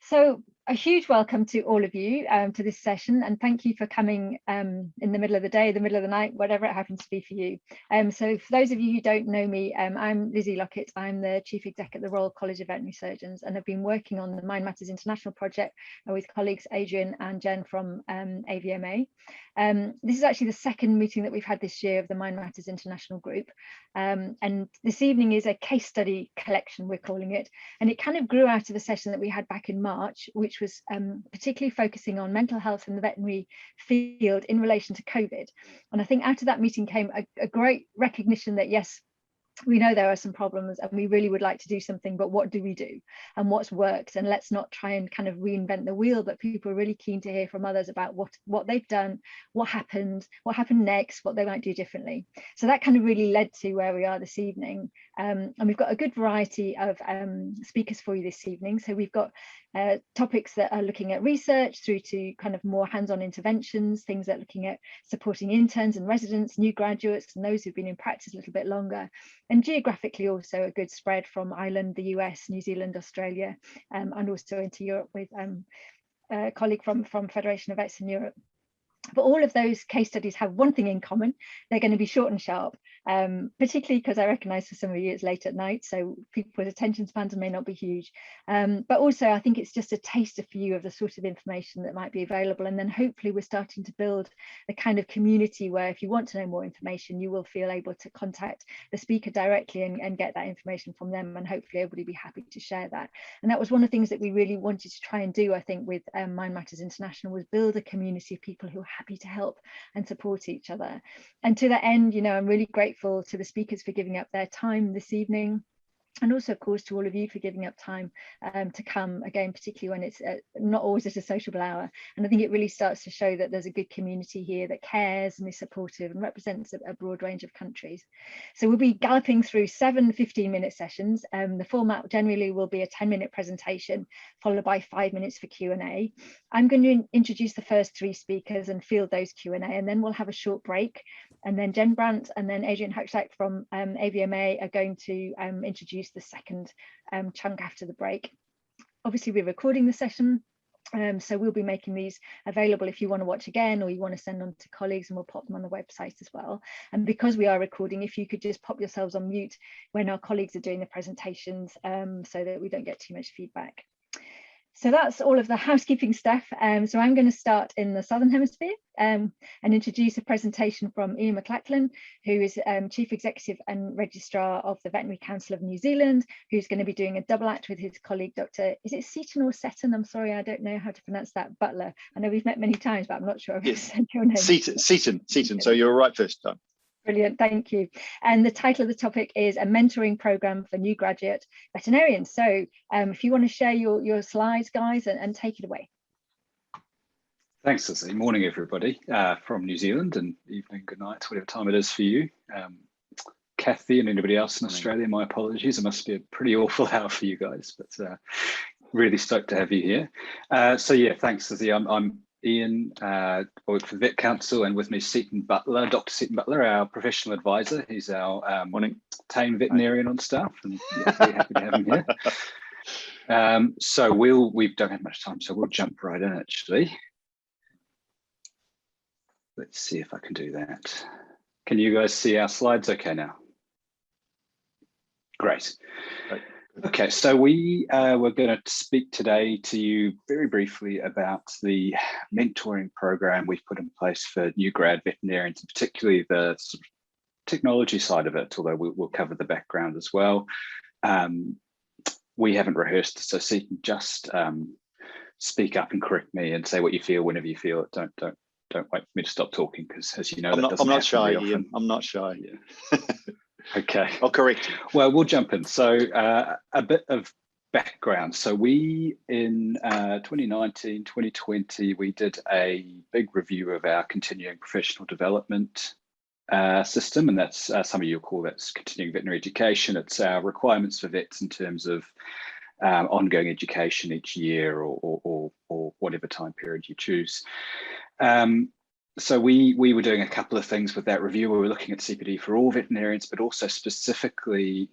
So a huge welcome to all of you to this session, and thank you for coming in the middle of the day, the middle of the night, whatever it happens to be for you. So for those of you who don't know me, I'm Lizzie Lockett. I'm the Chief Exec at the Royal College of Veterinary Surgeons, and I've been working on the Mind Matters International project with colleagues Adrian and Jen from AVMA. This is actually the second meeting that we've had this year of the Mind Matters International group. And this evening is a case study collection, we're calling it, and it kind of grew out of a session that we had back in March, which was particularly focusing on mental health in the veterinary field in relation to COVID. And I think out of that meeting came a great recognition that, yes, we know there are some problems and we really would like to do something, but what do we do and what's worked? And let's not try and kind of reinvent the wheel, but people are really keen to hear from others about what they've done, what happened next, what they might do differently. So that kind of really led to where we are this evening. And we've got a good variety of speakers for you this evening. So we've got topics that are looking at research through to kind of more hands-on interventions, things that are looking at supporting interns and residents, new graduates, and those who've been in practice a little bit longer. And geographically also a good spread from Ireland, the US, New Zealand, Australia, and also into Europe with a colleague from Federation of Vets in Europe. But all of those case studies have one thing in common: they're going to be short and sharp, particularly because I recognise for some of you it's late at night, so people's attention spans may not be huge. But also I think it's just a taster for you of the sort of information that might be available, and then hopefully we're starting to build the kind of community where if you want to know more information, you will feel able to contact the speaker directly and get that information from them, and hopefully everybody will be happy to share that. And that was one of the things that we really wanted to try and do, I think, with Mind Matters International, was build a community of people who are happy to help and support each other. And to that end, you know, I'm really grateful to the speakers for giving up their time this evening, and also, of course, to all of you for giving up time to come, again, particularly when it's not always at a sociable hour. And I think it really starts to show that there's a good community here that cares and is supportive and represents a broad range of countries. So we'll be galloping through 7 15-minute sessions. The format generally will be a 10-minute presentation, followed by 5 minutes for Q&A. I'm going to introduce the first 3 speakers and field those Q&A, and then we'll have a short break. And then Jen Brandt and then Adrian Hochstack from AVMA are going to introduce the second chunk after the break. Obviously, we're recording the session, so we'll be making these available if you want to watch again or you want to send them to colleagues, and we'll pop them on the website as well. And because we are recording, if you could just pop yourselves on mute when our colleagues are doing the presentations, so that we don't get too much feedback. So that's all of the housekeeping stuff. So I'm going to start in the Southern Hemisphere and introduce a presentation from Ian McLachlan, who is Chief Executive and Registrar of the Veterinary Council of New Zealand, who's going to be doing a double act with his colleague, Dr. Is it Seaton or Seton? I'm sorry, I don't know how to pronounce that. Butler. I know we've met many times, but I'm not sure if I've said your name. Seaton. So you're right first time. Brilliant, thank you. And the title of the topic is a mentoring program for new graduate veterinarians. So if you want to share your slides, guys, and take it away. Thanks, Lizzie. Morning, everybody from New Zealand, and evening, good night, whatever time it is for you. Kathy and anybody else in Australia, my apologies. It must be a pretty awful hour for you guys, but really stoked to have you here. So yeah, thanks, Lizzie. I'm Ian, I work for the Vet Council, and with me Seaton Butler, Dr. Seaton Butler, our professional advisor. He's our tame veterinarian on staff, and yeah, very happy to have him here. So we don't have much time, so we'll jump right in actually. Let's see if I can do that. Can you guys see our slides okay now? Great. Okay, so we're going to speak today to you very briefly about the mentoring program we've put in place for new grad veterinarians, and particularly the sort of technology side of it, although we'll cover the background as well. We haven't rehearsed, so Seaton, just speak up and correct me and say what you feel whenever you feel it. Don't wait for me to stop talking, because as you know, I'm not shy, Ian. I'm not shy. Yeah. Okay. I'll correct you. Well, we'll jump in. So a bit of background. So we, in 2019, 2020, we did a big review of our continuing professional development system, and that's some of you call that's continuing veterinary education. It's our requirements for vets in terms of ongoing education each year or whatever time period you choose. So we were doing a couple of things with that review. We were looking at CPD for all veterinarians, but also specifically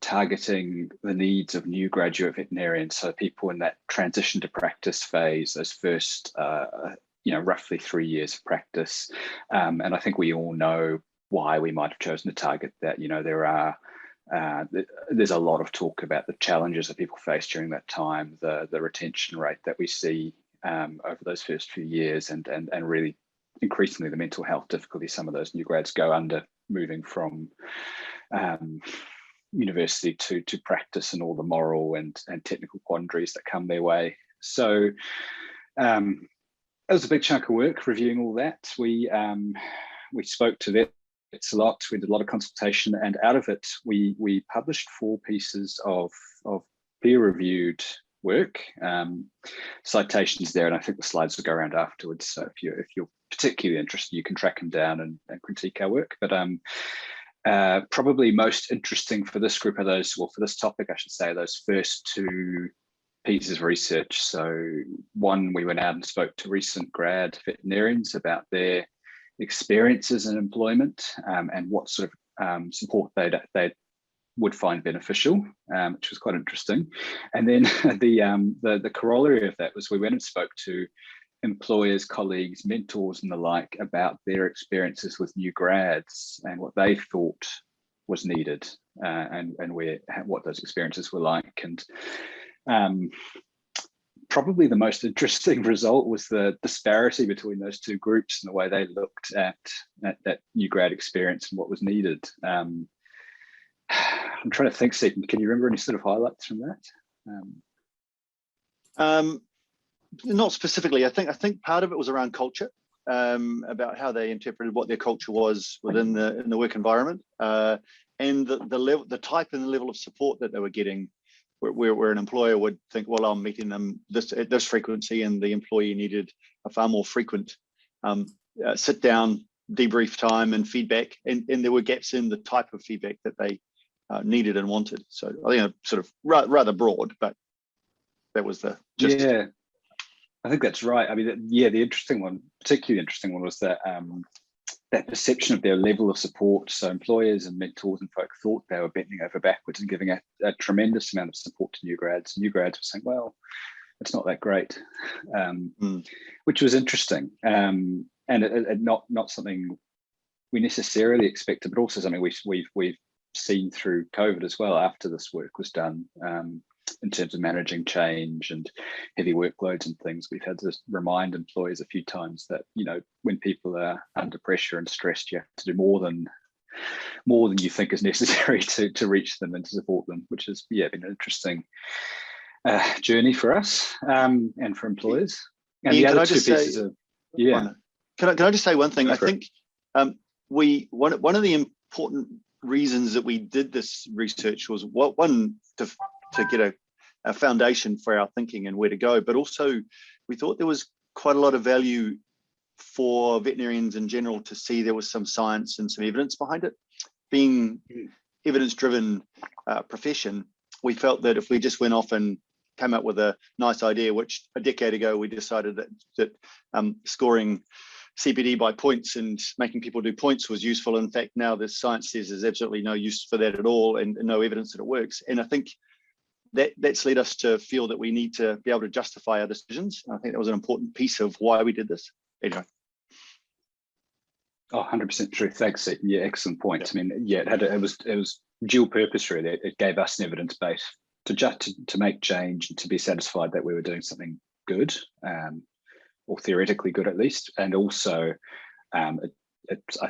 targeting the needs of new graduate veterinarians, so people in that transition to practice phase, those first roughly 3 years of practice. And I think we all know why we might have chosen to target that. There's a lot of talk about the challenges that people face during that time, the retention rate that we see over those first few years, and really increasingly the mental health difficulties some of those new grads go under moving from university to practice, and all the moral and technical quandaries that come their way. So it was a big chunk of work reviewing all that. We spoke to vets a lot. We did a lot of consultation, and out of it, we published 4 pieces of peer-reviewed work, citations there, and I think the slides will go around afterwards. So if you're particularly interested, you can track them down and critique our work. But probably most interesting for this group are those, well, for this topic, I should say, those first 2 pieces of research. So one, we went out and spoke to recent grad veterinarians about their experiences in employment, and what sort of support they would find beneficial, which was quite interesting. And then the corollary of that was we went and spoke to employers, colleagues, mentors, and the like about their experiences with new grads and what they thought was needed, and what those experiences were like. And probably the most interesting result was the disparity between those 2 groups and the way they looked at that new grad experience and what was needed. I'm trying to think, Stephen, can you remember any sort of highlights from that? Not specifically. I think part of it was around culture, about how they interpreted what their culture was within the work environment, and the level, the type and the level of support that they were getting, where an employer would think, well, I'm meeting them at this frequency, and the employee needed a far more frequent sit down, debrief time and feedback, and there were gaps in the type of feedback that they needed and wanted. So I think sort of rather broad, but that was the gist. Yeah, I think that's right. I mean, yeah, the interesting one, particularly interesting one, was that that perception of their level of support. So employers and mentors and folk thought they were bending over backwards and giving a tremendous amount of support to new grads. New grads were saying, well, it's not that great, which was interesting, and not something we necessarily expected, but also something we've seen through COVID as well after this work was done, in terms of managing change and heavy workloads and things. We've had to remind employees a few times that, when people are under pressure and stressed, you have to do more than you think is necessary to reach them and to support them, which has been an interesting journey for us, and for employers. And the other 2 pieces of Can I just say one thing? I think one of the important reasons that we did this research was one to get a foundation for our thinking and where to go, but also we thought there was quite a lot of value for veterinarians in general to see there was some science and some evidence behind it. Being evidence-driven profession, we felt that if we just went off and came up with a nice idea, which a decade ago we decided that scoring CPD by points and making people do points was useful. In fact, now the science says there's absolutely no use for that at all, and no evidence that it works. And I think that's led us to feel that we need to be able to justify our decisions. I think that was an important piece of why we did this. Anyway. Oh, 100% true. Thanks, Stephen. Yeah, excellent point. I mean, yeah, it was dual purpose really. It gave us an evidence base to make change and to be satisfied that we were doing something good, or theoretically good at least, and also I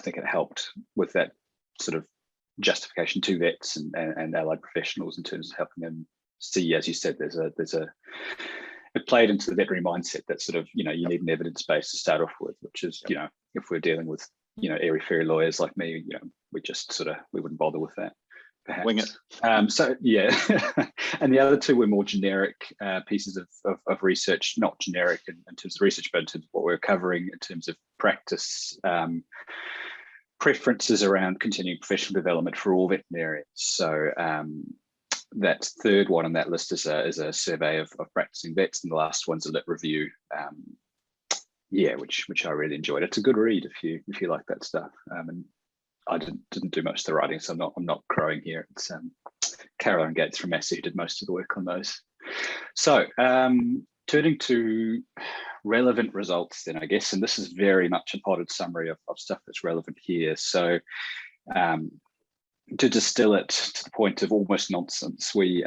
think it helped with that sort of justification to vets and allied professionals in terms of helping them see, as you said, it played into the veterinary mindset that sort of, you need an evidence base to start off with, which is, if we're dealing with, airy-fairy lawyers like me, we just we wouldn't bother with that, perhaps. Wing it. So, yeah. And the other 2 were more generic pieces of research, not generic in terms of research, but in terms of what we're covering in terms of practice, preferences around continuing professional development for all veterinarians. So that 3rd one on that list is a survey of practicing vets, and the last one's a lit review. Which I really enjoyed. It's a good read if you like that stuff. And I didn't do much of the writing, so I'm not crowing here. It's Caroline Gates from Massey, who did most of the work on those. So turning to relevant results then, I guess, and this is very much a potted summary of stuff that's relevant here. So to distill it to the point of almost nonsense, we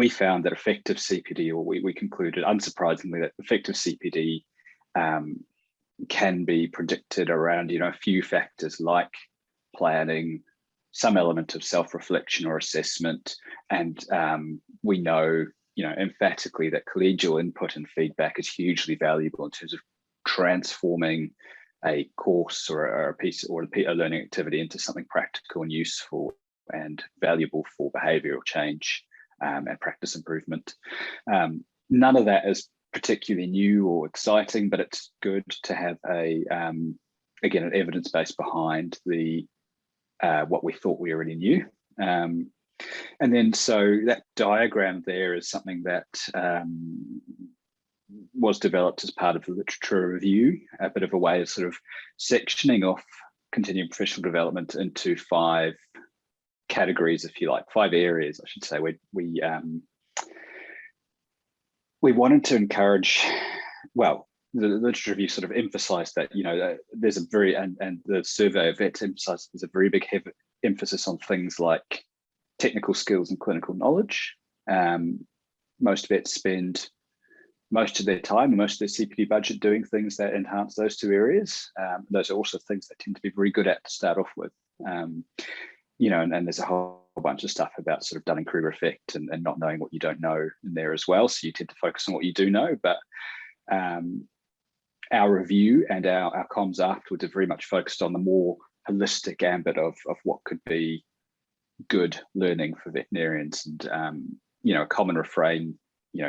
found that effective CPD, or we concluded, unsurprisingly, that effective CPD can be predicted around, a few factors like planning, some element of self-reflection or assessment, and we know, emphatically that collegial input and feedback is hugely valuable in terms of transforming a course or a piece or a learning activity into something practical and useful and valuable for behavioural change and practice improvement. None of that is particularly new or exciting, but it's good to have again, an evidence base behind the what we thought we already knew. And then so that diagram there is something that was developed as part of the literature review, a bit of a way of sort of sectioning off continuing professional development into 5 categories, if you like, 5 areas, I should say. We wanted to encourage, well, the literature review sort of emphasised that, there's a very, and the survey of vets emphasised there's a very big emphasis on things like technical skills and clinical knowledge. Most vets spend most of their time and most of their CPD budget doing things that enhance those 2 areas. Those are also things they tend to be very good at to start off with. And there's a whole bunch of stuff about sort of Dunning-Kruger effect and not knowing what you don't know in there as well. So you tend to focus on what you do know, but our review and our comms afterwards are very much focused on the more holistic ambit of what could be good learning for veterinarians. And a common refrain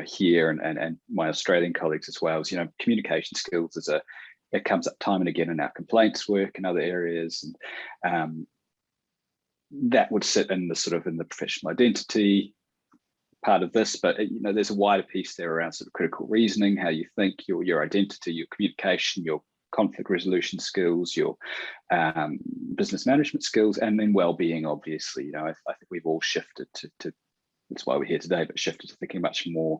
here and my Australian colleagues as well is communication skills it comes up time and again in our complaints work and other areas, and that would sit in the professional identity part of this, but there's a wider piece there around sort of critical reasoning, how you think, your identity, your communication, your conflict resolution skills, your business management skills, and then well-being. Obviously, I think we've all shifted to that's why we're here today, but shifted to thinking much more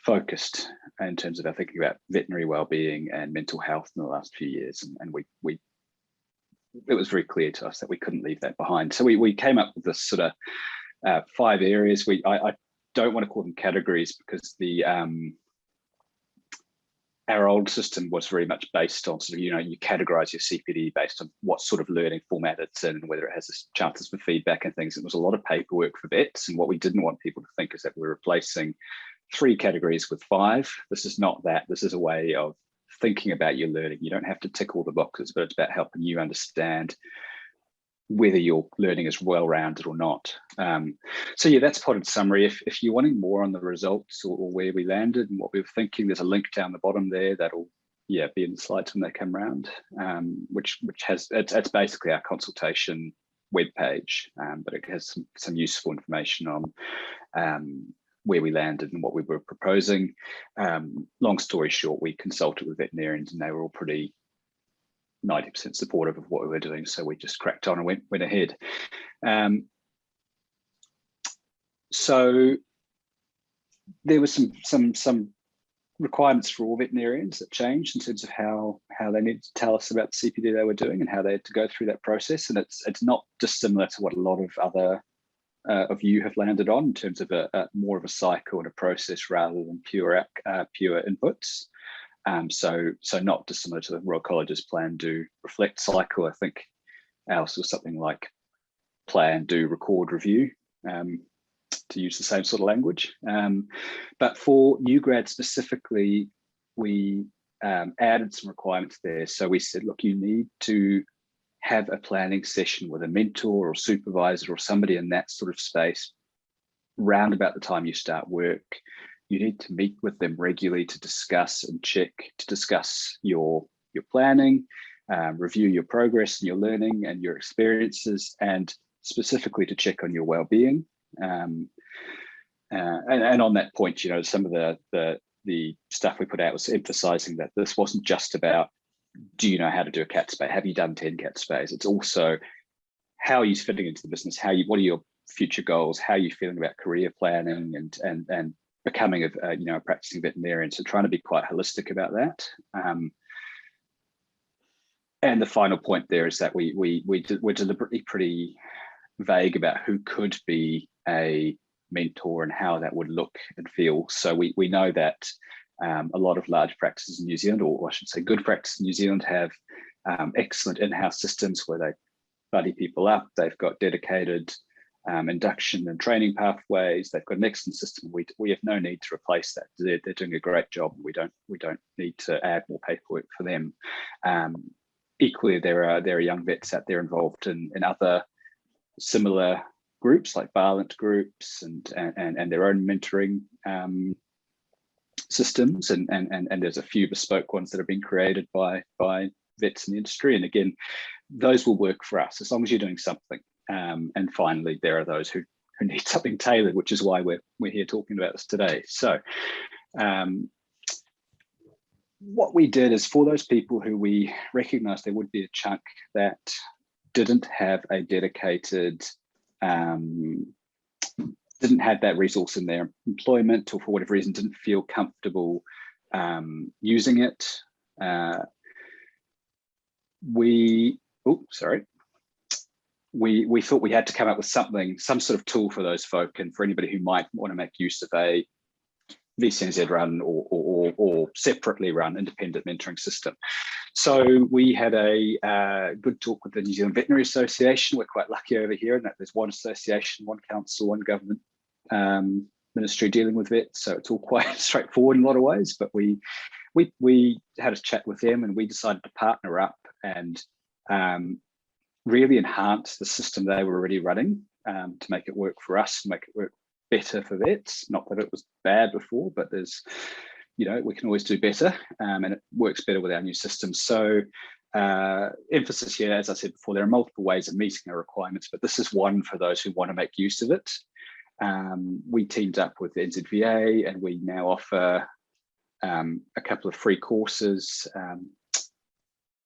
focused in terms of our thinking about veterinary well-being and mental health in the last few years, and it was very clear to us that we couldn't leave that behind. So we came up with this sort of 5 areas. I don't want to call them categories because our old system was very much based on sort of, you categorize your CPD based on what sort of learning format it's in and whether it has chances for feedback and things. It was a lot of paperwork for vets, and what we didn't want people to think is that we're replacing 3 categories with 5. This is not that. This is a way of thinking about your learning. You don't have to tick all the boxes, but it's about helping you understand whether your learning is well-rounded or not. So yeah, that's potted summary. If you're wanting more on the results or where we landed and what we were thinking, there's a link down the bottom there that'll be in the slides when they come around, which has, it's basically our consultation webpage, but it has some useful information on where we landed and what we were proposing. Long story short, we consulted with veterinarians and they were all pretty 90% supportive of what we were doing, so we just cracked on and went ahead. So there was some requirements for all veterinarians that changed in terms of how they needed to tell us about the CPD they were doing and how they had to go through that process. And it's not dissimilar to what a lot of other of you have landed on in terms of a more of a cycle and a process rather than pure inputs. So not dissimilar to the Royal College's plan, do, reflect cycle. I think ours was something like plan, do, record, review, to use the same sort of language. But for new grad specifically, we added some requirements there. So we said, look, you need to have a planning session with a mentor or supervisor or somebody in that sort of space round about the time you start work. You need to meet with them regularly to discuss and discuss your planning, review your progress and your learning and your experiences, and specifically to check on your well-being. And on that point, some of the stuff we put out was emphasizing that this wasn't just about, do you know how to do a cat spay? Have you done 10 cat spays? It's also, how are you fitting into the business? What are your future goals, how you're feeling about career planning and becoming a practicing veterinarian. So trying to be quite holistic about that. And the final point there is that we're deliberately pretty vague about who could be a mentor and how that would look and feel. So we know that a lot of large practices in New Zealand, or I should say good practices in New Zealand, have excellent in-house systems where they buddy people up. They've got dedicated induction and training pathways. They've got an excellent system. We have no need to replace that. They're doing a great job. We don't need to add more paperwork for them. Equally, there are young vets out there involved in other similar groups like Barlant groups and their own mentoring systems, and there's a few bespoke ones that have been created by vets in the industry. And again, those will work for us as long as you're doing something. And finally, there are those who need something tailored, which is why we're here talking about this today. So what we did is, for those people who we recognized there would be a chunk that didn't have a dedicated, didn't have that resource in their employment, or for whatever reason didn't feel comfortable using it, we thought we had to come up with some sort of tool for those folk, and for anybody who might want to make use of a VCNZ run or separately run independent mentoring system. So we had a good talk with the New Zealand Veterinary Association. We're quite lucky over here in that there's one association, one council, one government ministry dealing with vets. So it's all quite straightforward in a lot of ways. But we had a chat with them, and we decided to partner up and really enhance the system they were already running to make it work for us, make it work better for vets. Not that it was bad before, but there's, we can always do better, and it works better with our new system. So emphasis here, as I said before, there are multiple ways of meeting our requirements, but this is one for those who want to make use of it. We teamed up with the NZVA, and we now offer a couple of free courses.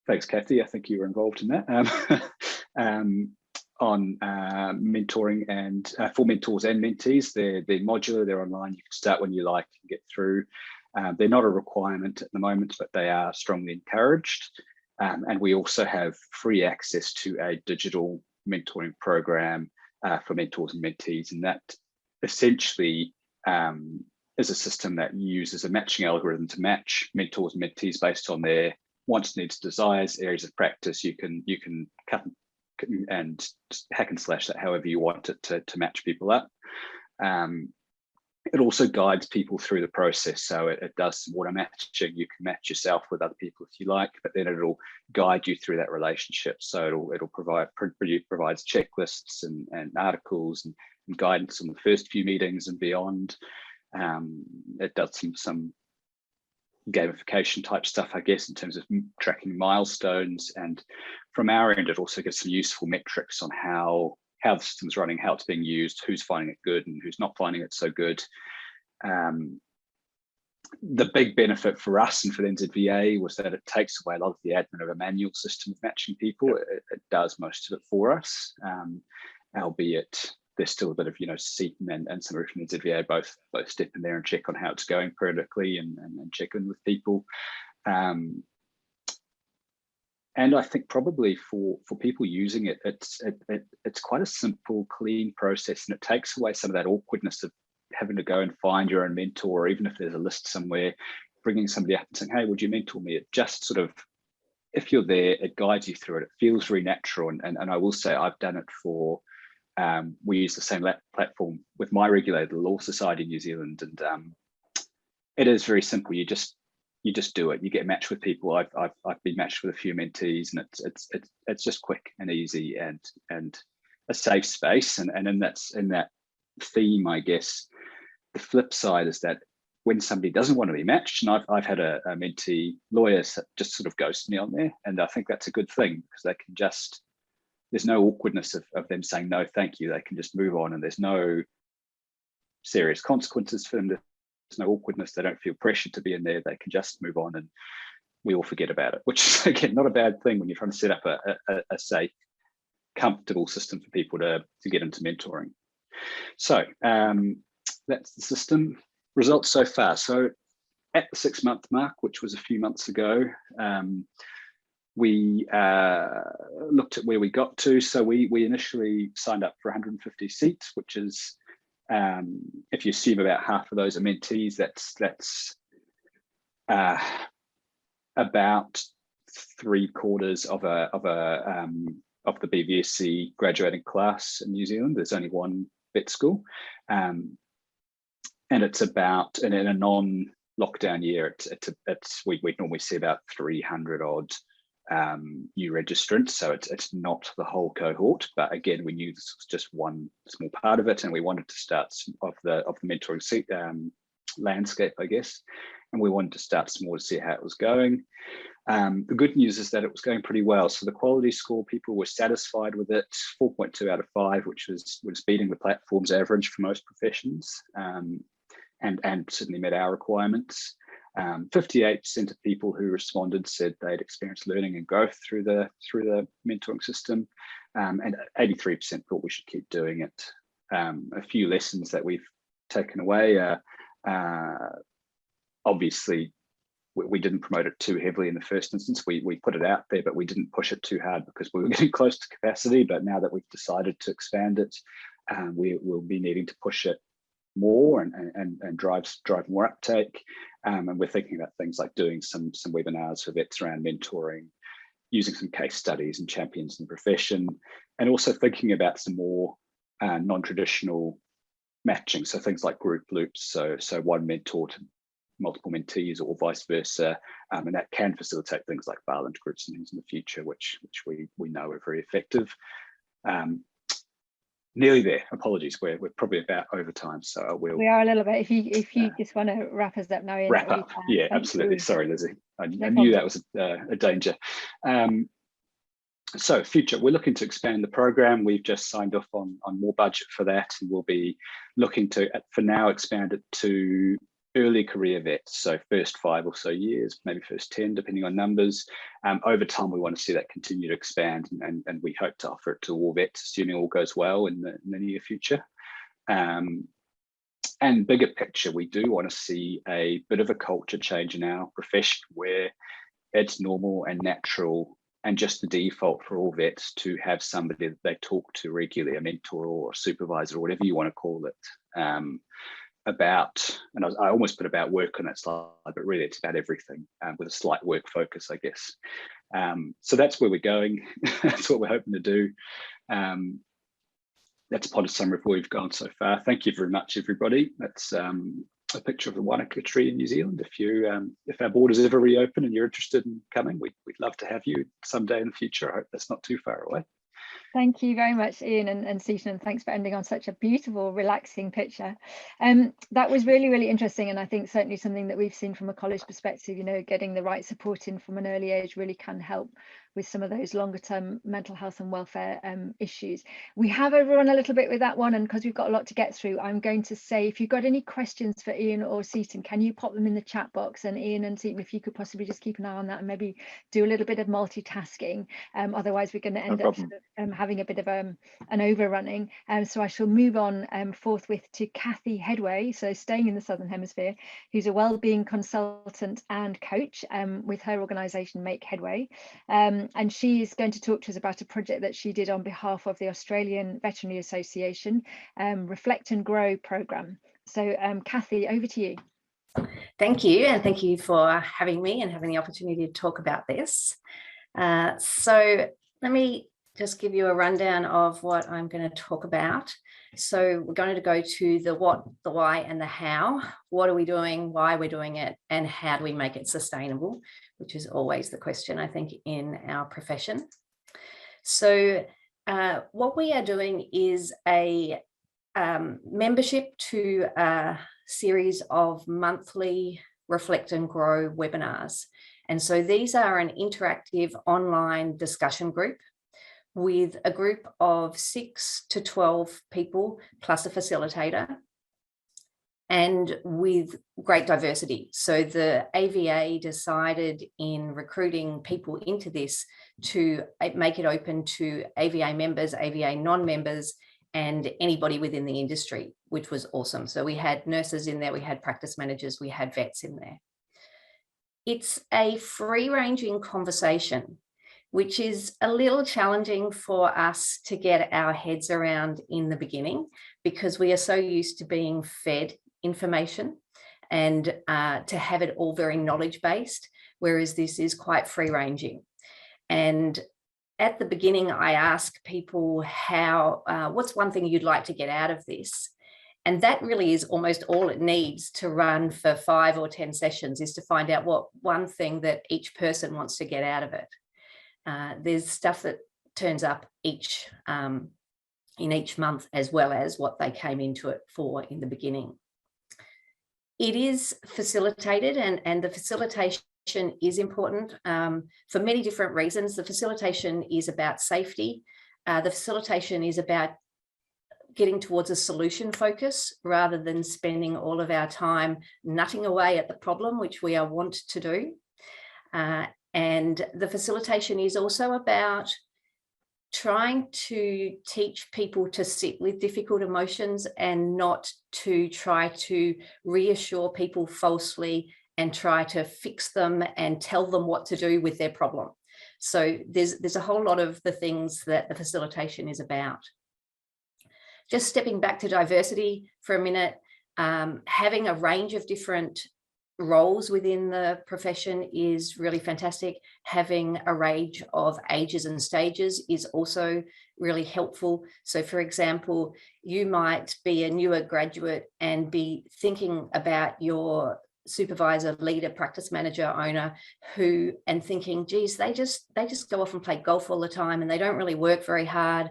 Thanks, Kathy. I think you were involved in that. On mentoring and for mentors and mentees. They're modular, they're online. You can start when you like and get through. They're not a requirement at the moment, but they are strongly encouraged. And we also have free access to a digital mentoring program for mentors and mentees. And that essentially is a system that uses a matching algorithm to match mentors and mentees based on their wants, needs, desires, areas of practice. You can cut and hack and slash that however you want it to match people up. It also guides people through the process. So it does some auto matching. You can match yourself with other people if you like, but then it'll guide you through that relationship. So it'll provides checklists and articles and guidance on the first few meetings and beyond. It does some gamification type stuff, I guess, in terms of tracking milestones. And from our end, it also gives some useful metrics on how the system's running, how it's being used, who's finding it good and who's not finding it so good. The big benefit for us and for the NZVA was that it takes away a lot of the admin of a manual system of matching people. It does most of it for us, albeit there's still a bit of, Seaton and some from the NZVA both step in there and check on how it's going periodically and check in with people. And I think probably for people using it, it's quite a simple, clean process, and it takes away some of that awkwardness of having to go and find your own mentor, or even if there's a list somewhere, bringing somebody up and saying, "Hey, would you mentor me?" It just sort of, if you're there, it guides you through it. It feels really natural, and I will say I've done it for. We use the same platform with my regulator, the Law Society New Zealand, and it is very simple. You just do it. You get matched with people. I've been matched with a few mentees, and it's just quick and easy and a safe space. And in that theme, I guess the flip side is that when somebody doesn't want to be matched, and I've had a mentee lawyer just sort of ghost me on there, and I think that's a good thing, because they can just, there's no awkwardness of them saying no thank you. They can just move on, and there's no serious consequences for them. There's no awkwardness. They don't feel pressured to be in there. They can just move on, and we all forget about it, which is, again, not a bad thing when you're trying to set up a safe, comfortable system for people to get into mentoring. So that's the system. Results so far. So at the 6-month mark, which was a few months ago, we looked at where we got to. So we initially signed up for 150 seats, which is, if you assume about half of those are mentees, that's about 3/4 of the BVSC graduating class in New Zealand. There's only one vet school, and it's about, in a non-lockdown year, we normally see about 300 odd new registrants, so it's not the whole cohort, but again, we knew this was just one small part of it, and we wanted to start of the mentoring landscape, I guess, and we wanted to start small to see how it was going. The good news is that it was going pretty well. So the quality score, people were satisfied with it, 4.2 out of 5, which was beating the platform's average for most professions, and certainly met our requirements. 58% of people who responded said they'd experienced learning and growth through the mentoring system, and 83% thought we should keep doing it. A few lessons that we've taken away are, obviously, we didn't promote it too heavily in the first instance. We put it out there, but we didn't push it too hard because we were getting close to capacity. But now that we've decided to expand it, we will be needing to push it more and drive more uptake. And we're thinking about things like doing some webinars for vets around mentoring, using some case studies and champions in the profession, and also thinking about some more non-traditional matching. So things like group loops, so one mentor to multiple mentees or vice versa, and that can facilitate things like Barland groups and things in the future, which we know are very effective. Nearly there. Apologies, we're probably about over time, so we are a little bit. If you just want to wrap us up now, Ian, wrap up. Yeah, absolutely. Sorry, Lizzie. I knew that was a danger. So future, we're looking to expand the program. We've just signed off on more budget for that, and we'll be looking to, for now, expand it to early career vets, so first 5 or so years, maybe first 10, depending on numbers. Over time, we want to see that continue to expand, and we hope to offer it to all vets, assuming all goes well in the near future. And bigger picture, we do want to see a bit of a culture change in our profession where it's normal and natural and just the default for all vets to have somebody that they talk to regularly, a mentor or a supervisor or whatever you want to call it. About, and I almost put about work on that slide, but really it's about everything, with a slight work focus, I guess. So that's where we're going. That's what we're hoping to do. That's a potted summary of where we've gone so far. Thank you very much, everybody. That's a picture of the Wanaka tree in New Zealand. If our borders ever reopen and you're interested in coming, we'd love to have you someday in the future. I hope that's not too far away. Thank you very much, Ian and Seaton, and thanks for ending on such a beautiful, relaxing picture. That was really, really interesting, and I think certainly something that we've seen from a college perspective, getting the right support in from an early age really can help with some of those longer term mental health and welfare issues. We have overrun a little bit with that one, and because we've got a lot to get through, I'm going to say, if you've got any questions for Ian or Seaton, can you pop them in the chat box? And Ian and Seaton, if you could possibly just keep an eye on that and maybe do a little bit of multitasking. Otherwise, we're going to end up having a bit of an overrunning. So I shall move on forthwith to Kathy Headway, so staying in the Southern Hemisphere, who's a wellbeing consultant and coach with her organisation Make Headway. And she is going to talk to us about a project that she did on behalf of the Australian Veterinary Association, Reflect and Grow programme. So Kathy, over to you. Thank you, and thank you for having me and having the opportunity to talk about this. So let me just give you a rundown of what I'm going to talk about. So we're going to go to the what, the why, and the how. What are we doing, why we're doing it, and how do we make it sustainable, which is always the question, I think, in our profession. So what we are doing is a membership to a series of monthly Reflect and Grow webinars. And so these are an interactive online discussion group with a group of 6 to 12 people plus a facilitator, and with great diversity. So the AVA decided in recruiting people into this to make it open to AVA members, AVA non-members, and anybody within the industry, which was awesome. So we had nurses in there, we had practice managers, we had vets in there. It's a free-ranging conversation, which is a little challenging for us to get our heads around in the beginning, because we are so used to being fed information and to have it all very knowledge-based, whereas this is quite free-ranging. And at the beginning, I ask people what's one thing you'd like to get out of this? And that really is almost all it needs to run for 5 or 10 sessions, is to find out what one thing that each person wants to get out of it. There's stuff that turns up in each month, as well as what they came into it for in the beginning. It is facilitated, and the facilitation is important for many different reasons. The facilitation is about safety. The facilitation is about getting towards a solution focus rather than spending all of our time nutting away at the problem, which we are wont to do. And the facilitation is also about trying to teach people to sit with difficult emotions and not to try to reassure people falsely and try to fix them and tell them what to do with their problem. So there's a whole lot of the things that the facilitation is about. Just stepping back to diversity for a minute, having a range of different roles within the profession is really fantastic. Having a range of ages and stages is also really helpful. So for example, you might be a newer graduate and be thinking about your supervisor, leader, practice manager, owner, and thinking, geez, they just go off and play golf all the time and they don't really work very hard.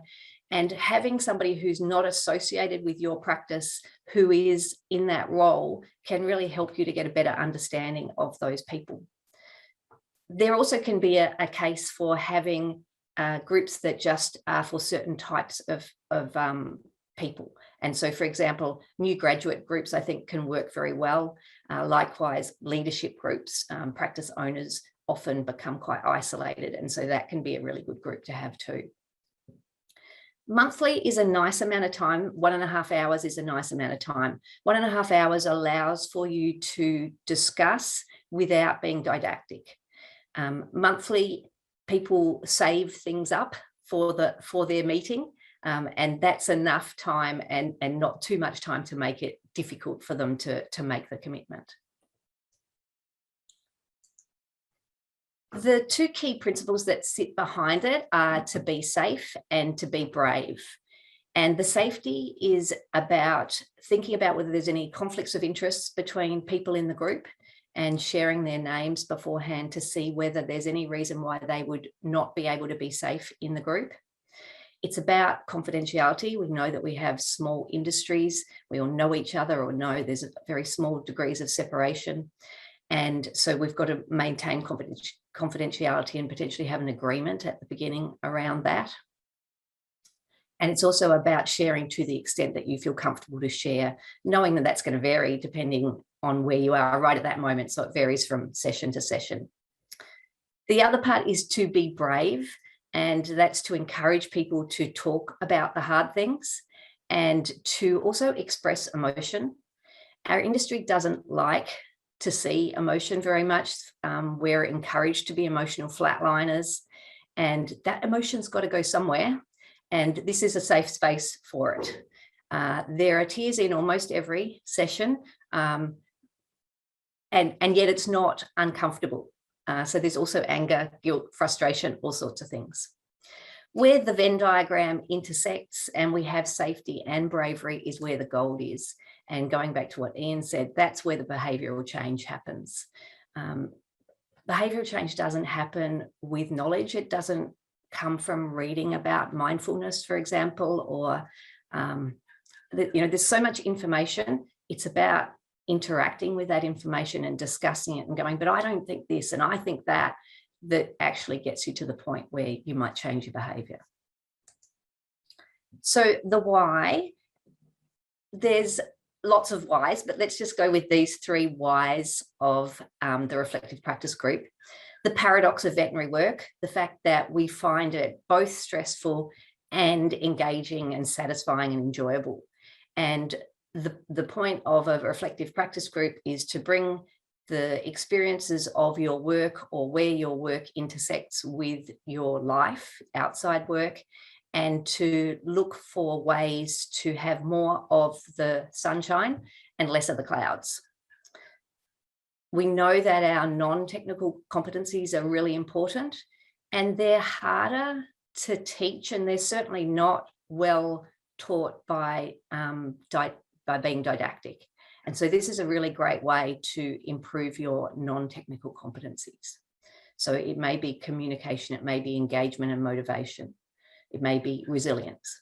And having somebody who's not associated with your practice, who is in that role, can really help you to get a better understanding of those people. There also can be a case for having groups that just are for certain types of people. And so, for example, new graduate groups, I think, can work very well. Likewise, leadership groups, practice owners often become quite isolated. And so that can be a really good group to have too. Monthly is a nice amount of time. 1.5 hours is a nice amount of time. 1.5 hours allows for you to discuss without being didactic. Monthly, people save things up for their meeting, and that's enough time and not too much time to make it difficult for them to make the commitment. The two key principles that sit behind it are to be safe and to be brave. And the safety is about thinking about whether there's any conflicts of interest between people in the group and sharing their names beforehand to see whether there's any reason why they would not be able to be safe in the group. It's about confidentiality. We know that we have small industries. We all know each other, or know there's very small degrees of separation. And so we've got to maintain confidentiality and potentially have an agreement at the beginning around that. And it's also about sharing to the extent that you feel comfortable to share, knowing that that's going to vary depending on where you are right at that moment. So it varies from session to session. The other part is to be brave, and that's to encourage people to talk about the hard things and to also express emotion. Our industry doesn't like to see emotion very much. We're encouraged to be emotional flatliners, and that emotion's got to go somewhere. And this is a safe space for it. There are tears in almost every session, and yet it's not uncomfortable. So there's also anger, guilt, frustration, all sorts of things. Where the Venn diagram intersects and we have safety and bravery is where the gold is. And going back to what Ian said, that's where the behavioural change happens. Behavioural change doesn't happen with knowledge. It doesn't come from reading about mindfulness, for example, or, there's so much information. It's about interacting with that information and discussing it and going, but I don't think this and I think that actually gets you to the point where you might change your behaviour. So the why, there's lots of whys, but let's just go with these 3 whys of the reflective practice group. The paradox of veterinary work, the fact that we find it both stressful and engaging and satisfying and enjoyable. And the point of a reflective practice group is to bring the experiences of your work or where your work intersects with your life outside work, and to look for ways to have more of the sunshine and less of the clouds. We know that our non-technical competencies are really important, and they're harder to teach, and they're certainly not well taught by being didactic. And so this is a really great way to improve your non-technical competencies. So it may be communication, it may be engagement and motivation, it may be resilience.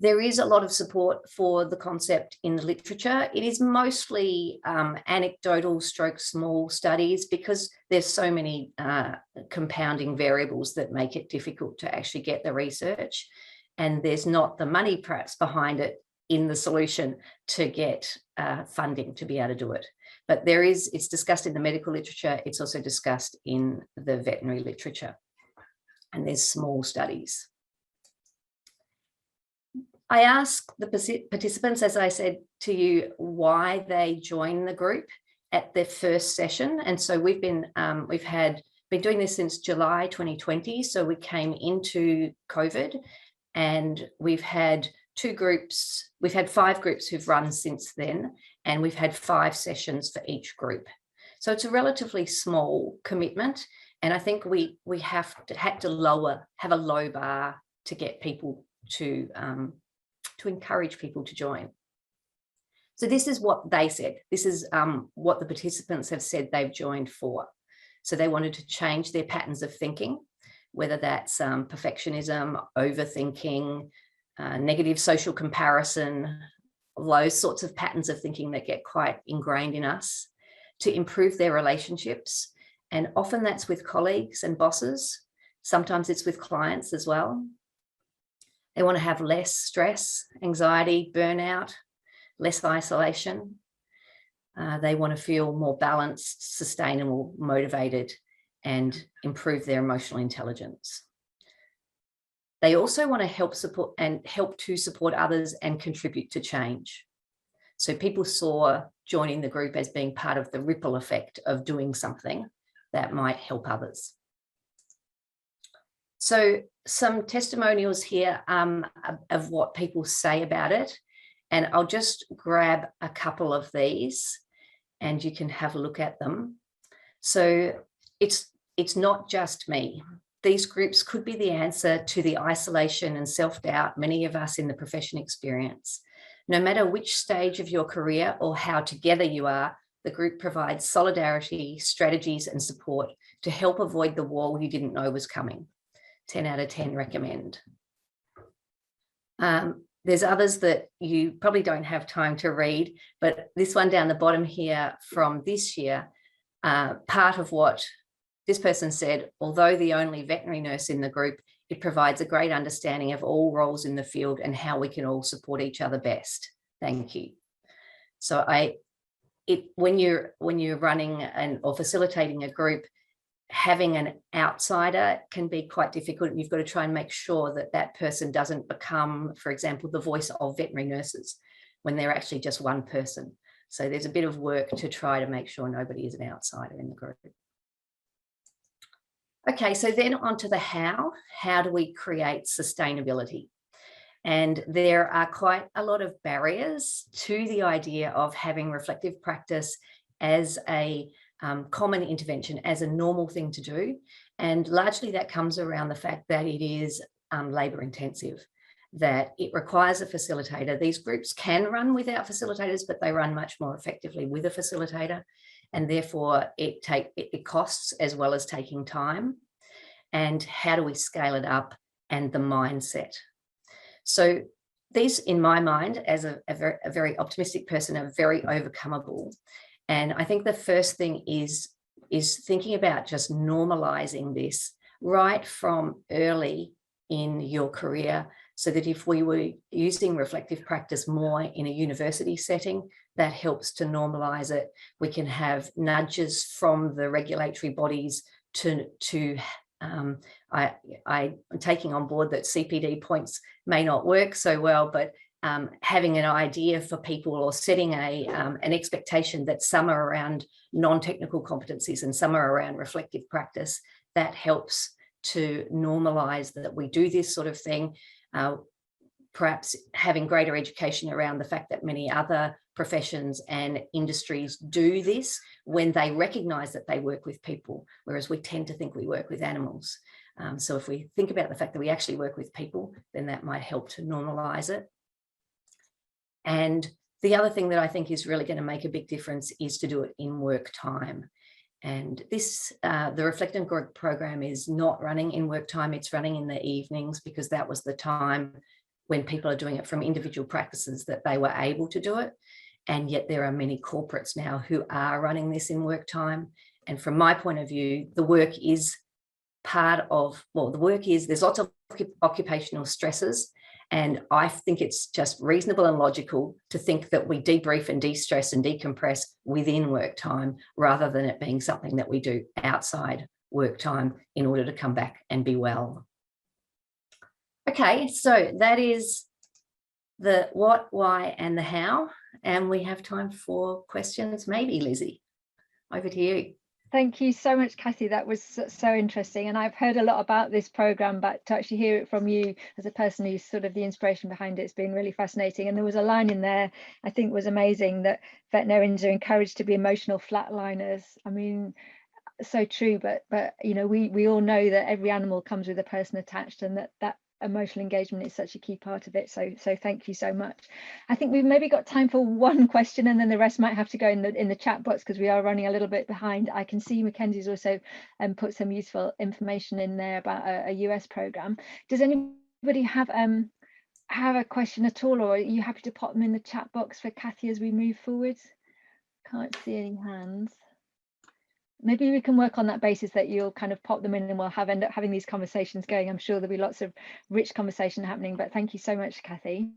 There is a lot of support for the concept in the literature. It is mostly anecdotal stroke small studies, because there's so many compounding variables that make it difficult to actually get the research. And there's not the money perhaps behind it in the solution to get funding to be able to do it. But it's discussed in the medical literature. It's also discussed in the veterinary literature. And there's small studies. I asked the participants, as I said to you, why they joined the group at their first session. And so we've been doing this since July 2020. So we came into COVID, and we've had 2 groups. We've had 5 groups who've run since then, and we've had 5 sessions for each group. So it's a relatively small commitment. And I think we had to have a low bar to get people to encourage people to join. So this is what they said. This is what the participants have said they've joined for. So they wanted to change their patterns of thinking, whether that's perfectionism, overthinking, negative social comparison, those sorts of patterns of thinking that get quite ingrained in us, to improve their relationships. And often that's with colleagues and bosses. Sometimes it's with clients as well. They want to have less stress, anxiety, burnout, less isolation. They want to feel more balanced, sustainable, motivated, and improve their emotional intelligence. They also want to help to support others and contribute to change. So people saw joining the group as being part of the ripple effect of doing something that might help others. So some testimonials here of what people say about it. And I'll just grab a couple of these and you can have a look at them. So it's not just me. These groups could be the answer to the isolation and self-doubt many of us in the profession experience. No matter which stage of your career or how together you are, the group provides solidarity, strategies, and support to help avoid the wall you didn't know was coming. 10 out of 10 recommend. There's others that you probably don't have time to read, but this one down the bottom here from this year, part of what this person said, although the only veterinary nurse in the group, it provides a great understanding of all roles in the field and how we can all support each other best. Thank you. So when you're running or facilitating a group, having an outsider can be quite difficult. You've got to try and make sure that that person doesn't become, for example, the voice of veterinary nurses when they're actually just one person. So there's a bit of work to try to make sure nobody is an outsider in the group. Okay, so then on to the how. How do we create sustainability? And there are quite a lot of barriers to the idea of having reflective practice as a common intervention, as a normal thing to do. And largely that comes around the fact that it is labour intensive, that it requires a facilitator. These groups can run without facilitators, but they run much more effectively with a facilitator. And therefore it costs as well as taking time. And how do we scale it up, and the mindset? So these, in my mind, as a very optimistic person, are very overcomable. And I think the first thing is thinking about just normalizing this right from early in your career, so that if we were using reflective practice more in a university setting, that helps to normalize it. We can have nudges from the regulatory bodies to I'm taking on board that CPD points may not work so well, but having an idea for people, or setting an expectation that some are around non-technical competencies and some are around reflective practice, that helps to normalize that we do this sort of thing. Perhaps having greater education around the fact that many other professions and industries do this when they recognize that they work with people, whereas we tend to think we work with animals. So if we think about the fact that we actually work with people, then that might help to normalize it. And the other thing that I think is really going to make a big difference is to do it in work time. And this, the Reflecting Group program is not running in work time, it's running in the evenings, because that was the time when people are doing it from individual practices that they were able to do it. And yet there are many corporates now who are running this in work time. And from my point of view, the work is part of, well, the work is, there's lots of occupational stresses. And I think it's just reasonable and logical to think that we debrief and de-stress and decompress within work time, rather than it being something that we do outside work time in order to come back and be well. Okay, so that is the what, why, and the how. And we have time for questions, maybe, Lizzie. Over to you. Thank you so much, Kathy. That was so interesting. And I've heard a lot about this programme, but to actually hear it from you as a person who's sort of the inspiration behind it, it's been really fascinating. And there was a line in there I think was amazing, that veterinarians are encouraged to be emotional flatliners. I mean, so true, but you know, we all know that every animal comes with a person attached, and that emotional engagement is such a key part of it. So thank you so much. I think we've maybe got time for one question, and then the rest might have to go in the chat box, because we are running a little bit behind. I can see Mackenzie's also put some useful information in there about a US program. Does anybody have a question at all, or are you happy to pop them in the chat box for Kathy as we move forward? Can't see any hands. Maybe we can work on that basis, that you'll kind of pop them in and we'll end up having these conversations going. I'm sure there'll be lots of rich conversation happening, but thank you so much, Kathy.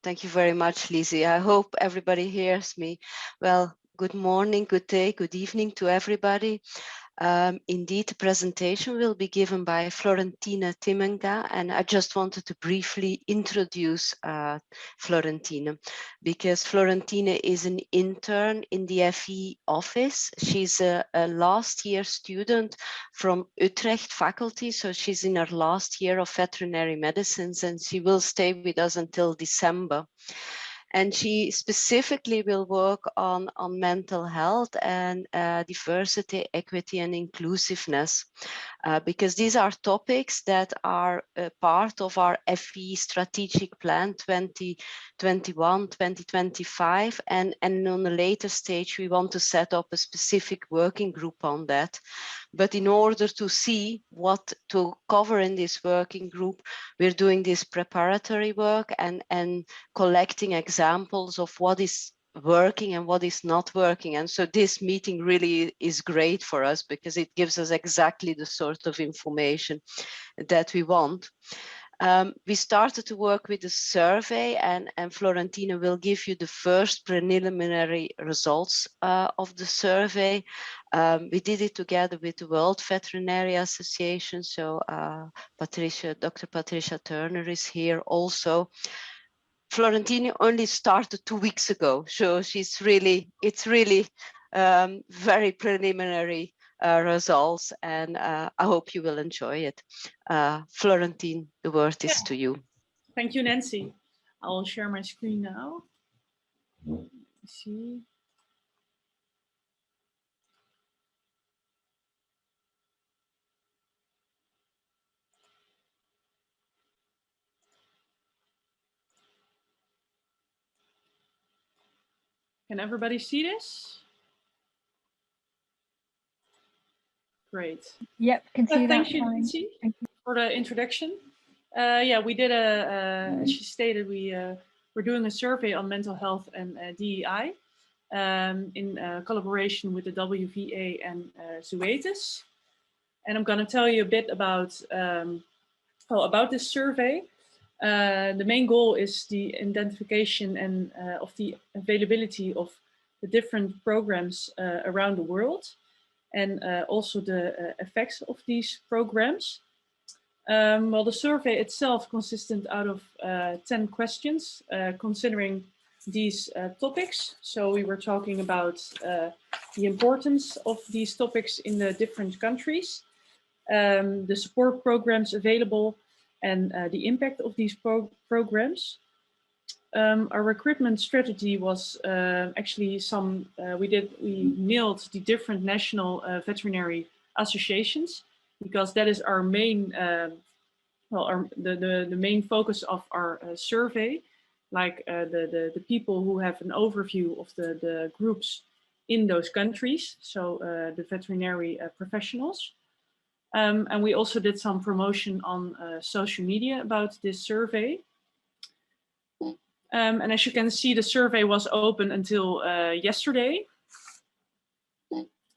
Thank you very much, Lizzie. I hope everybody hears me. Well, good morning, good day, good evening to everybody. Indeed, the presentation will be given by Florentina Timenga, and I just wanted to briefly introduce Florentina, because Florentina is an intern in the FE office. She's a last year student from Utrecht faculty, so she's in her last year of veterinary medicines, and she will stay with us until December. And she specifically will work on mental health and diversity, equity, and inclusiveness, because these are topics that are part of our FE strategic plan 2021-2025. And on a later stage, we want to set up a specific working group on that. But in order to see what to cover in this working group, we're doing this preparatory work and collecting examples of what is working and what is not working. And so this meeting really is great for us, because it gives us exactly the sort of information that we want. We started to work with a survey, and Florentina will give you the first preliminary results of the survey. We did it together with the World Veterinary Association. So Dr. Patricia Turner is here also. Florentina only started 2 weeks ago, so it's really very preliminary results, and I hope you will enjoy it. Florentine, the word is to you. Thank you, Nancy. I'll share my screen now. Let's see. Can everybody see this? Great. Yep, can see that. Thank you, Nancy, for the introduction. Yeah, we did as she stated, we're doing a survey on mental health and DEI in collaboration with the WVA and Zoetis. And I'm going to tell you a bit about this survey. The main goal is the identification and of the availability of the different programs around the world. and also the effects of these programs. Well, the survey itself consisted out of 10 questions considering these topics. So we were talking about the importance of these topics in the different countries, the support programs available, and the impact of these programs. Our recruitment strategy was actually we nailed the different national veterinary associations, because that is our main, the main focus of our survey, like the people who have an overview of the groups in those countries, so the veterinary professionals. And we also did some promotion on social media about this survey. And as you can see, the survey was open until yesterday.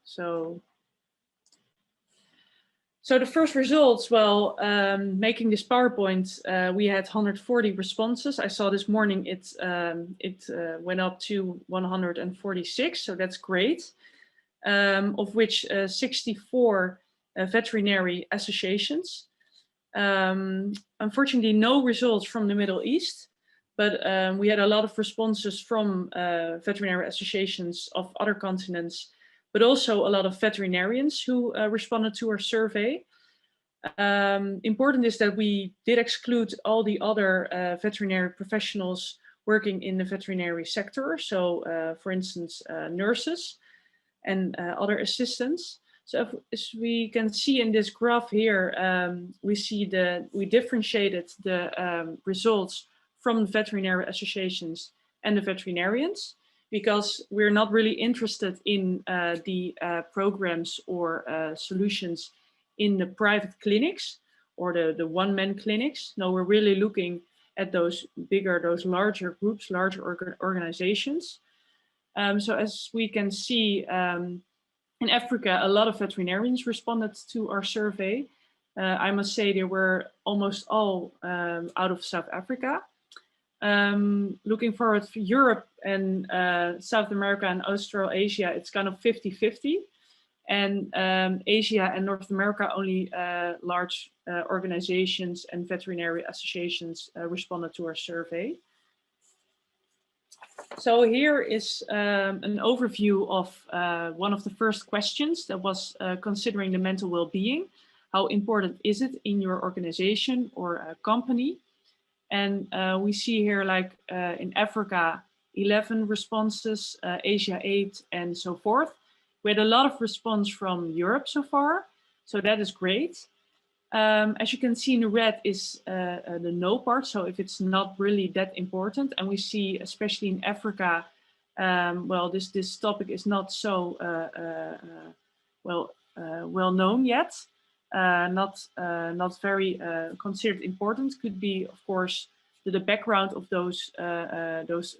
So the first results, well, making this PowerPoint, we had 140 responses. I saw this morning it went up to 146, so that's great. Of which 64 veterinary associations. Unfortunately, no results from the Middle East, but we had a lot of responses from veterinary associations of other continents, but also a lot of veterinarians who responded to our survey. Important is that we did exclude all the other veterinary professionals working in the veterinary sector. So for instance, nurses and other assistants. So as we can see in this graph here, we differentiated the results from the veterinary associations and the veterinarians, because we're not really interested in the programs or solutions in the private clinics or the one-man clinics. No, we're really looking at those larger groups, larger organizations. So as we can see, in Africa, a lot of veterinarians responded to our survey. I must say they were almost all out of South Africa. Looking forward for Europe and South America and Australasia, it's kind of 50-50. And Asia and North America, only large organizations and veterinary associations responded to our survey. So here is an overview of one of the first questions that was considering the mental well-being. How important is it in your organization or company? And we see here, like in Africa, 11 responses, Asia 8, and so forth. We had a lot of response from Europe so far, so that is great. As you can see in the red is the no part, so if it's not really that important, and we see especially in Africa, well, this topic is not so well known yet, not very considered important. Could be, of course, the background of those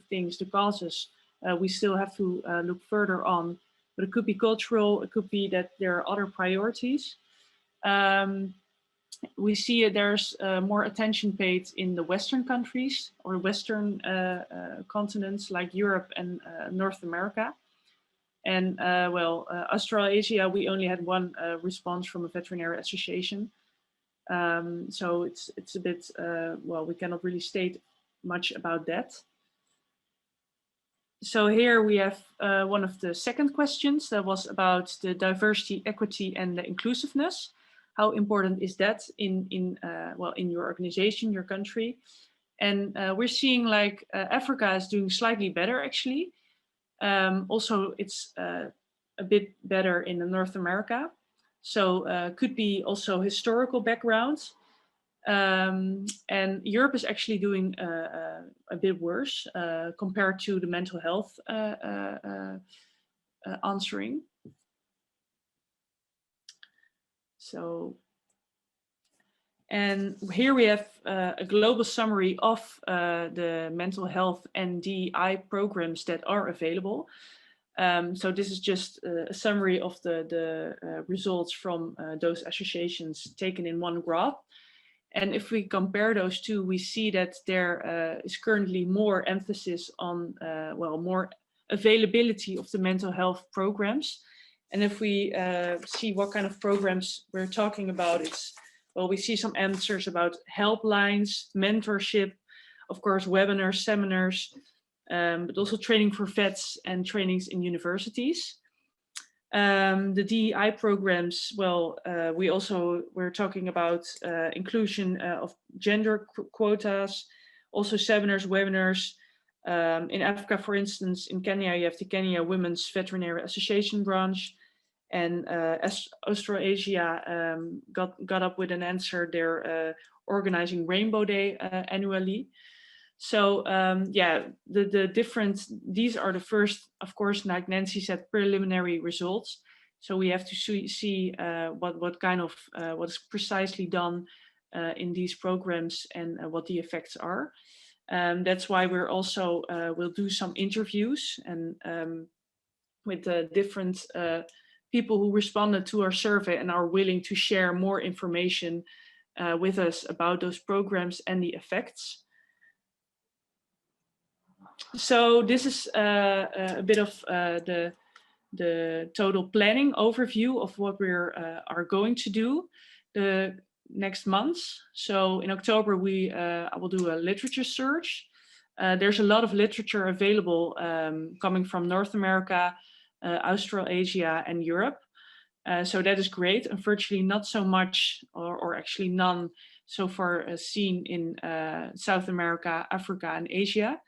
things, the causes. We still have to look further on, but it could be cultural. It could be that there are other priorities. We see there's more attention paid in the Western countries or Western continents like Europe and North America. And Australasia, we only had one response from a veterinary association. So it's a bit, we cannot really state much about that. So here we have one of the second questions that was about the diversity, equity, and the inclusiveness. How important is that in your organization, your country? And we're seeing like Africa is doing slightly better actually. Also, it's a bit better in North America. So could be also historical backgrounds. And Europe is actually doing a bit worse compared to the mental health answering. So, and here we have a global summary of the mental health and DEI programs that are available. So this is just a summary of the results from those associations taken in one graph. And if we compare those two, we see that there is currently more emphasis on, more availability of the mental health programs. And if we see what kind of programs we're talking about, well, we see some answers about helplines, mentorship, of course, webinars, seminars, but also training for vets and trainings in universities. The DEI programs, well, we're talking about inclusion of gender quotas, also seminars, webinars. In Africa, for instance, in Kenya, you have the Kenya Women's Veterinary Association branch, and Australasia got up with an answer. They're organizing Rainbow Day annually. So yeah, these are the first, of course, like Nancy said, preliminary results. So we have to see what is precisely done in these programs and what the effects are. That's why we're also we'll do some interviews and with different people who responded to our survey and are willing to share more information with us about those programs and the effects. So this is a bit of the total planning overview of what we are going to do the next months. So in October, I will do a literature search. There's a lot of literature available coming from North America, Australasia, and Europe. So that is great, and virtually not so much, or actually none so far seen in South America, Africa, and Asia.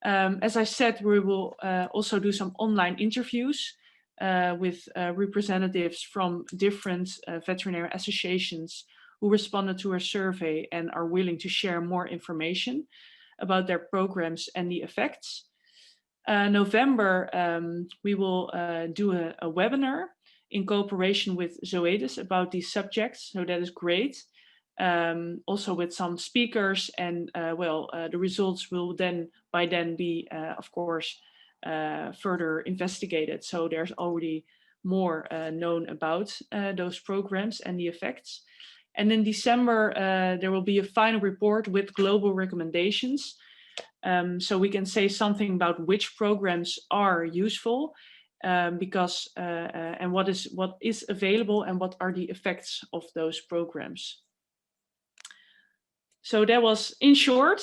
As I said, we will also do some online interviews with representatives from different veterinary associations who responded to our survey and are willing to share more information about their programs and the effects. November, we will do a webinar in cooperation with Zoetis about these subjects, so that is great. Also with some speakers, and the results will by then be, of course, further investigated. So there's already more known about those programs and the effects. And in December, there will be a final report with global recommendations. So we can say something about which programs are useful, because and what is available and what are the effects of those programs. So that was, in short,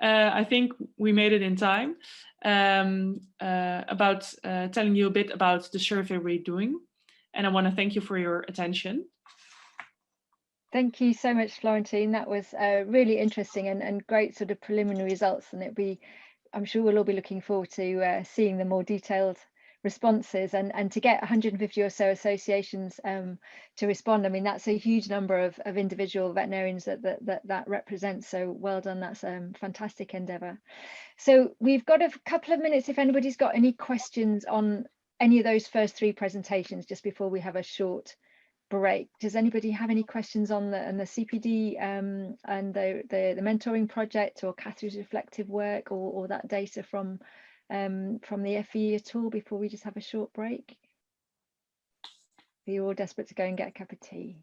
I think we made it in time, about telling you a bit about the survey we're doing. And I want to thank you for your attention. Thank you so much, Florentine. That was really interesting and great sort of preliminary results. And I'm sure we'll all be looking forward to seeing the more detailed responses and to get 150 or so associations to respond. I mean, that's a huge number of individual veterinarians that represents. So well done. That's a fantastic endeavour. So we've got a couple of minutes if anybody's got any questions on any of those first three presentations just before we have a short break. Does anybody have any questions on the CPD and the mentoring project, or Catherine's reflective work, or that data from the FE at all before we just have a short break? Are you all desperate to go and get a cup of tea?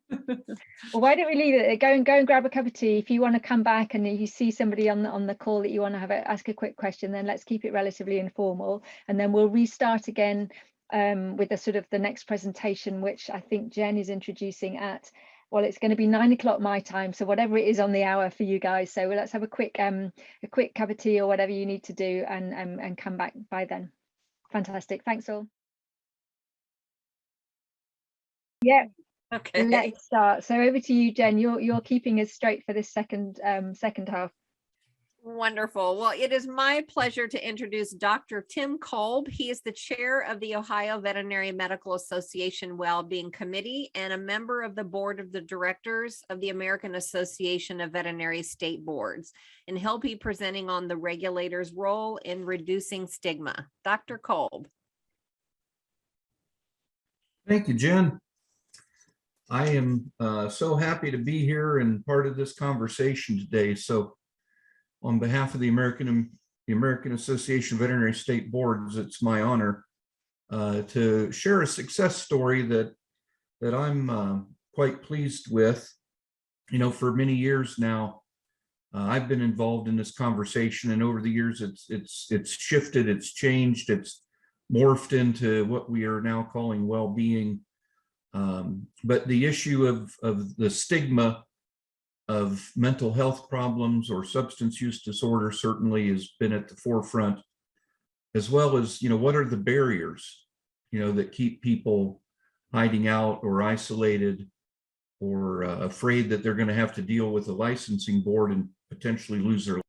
Well, why don't we leave it? Go and grab a cup of tea. If you want to come back and you see somebody on the call that you want to ask a quick question, then let's keep it relatively informal, and then we'll restart again with the next presentation, which I think Jen is introducing at, well, it's going to be 9 o'clock my time, so whatever it is on the hour for you guys. So let's have a quick cup of tea or whatever you need to do, and come back by then. Fantastic. Thanks all. Yeah. Okay. Let's start. So over to you, Jen. You're keeping us straight for this second half. Wonderful. Well, it is my pleasure to introduce Dr. Tim Kolb. He is the chair of the Ohio Veterinary Medical Association Wellbeing Committee and a member of the board of the directors of the American Association of Veterinary State Boards. And he'll be presenting on the regulator's role in reducing stigma. Dr. Kolb. Thank you, Jen. I am so happy to be here and part of this conversation today. So on behalf of the American Association of Veterinary State Boards, it's my honor to share a success story that I'm quite pleased with. You know, for many years now, I've been involved in this conversation, and over the years, it's shifted, it's changed, it's morphed into what we are now calling well-being. But the issue of the stigma of mental health problems or substance use disorder certainly has been at the forefront, as well as, what are the barriers, that keep people hiding out or isolated or afraid that they're going to have to deal with a licensing board and potentially lose their life.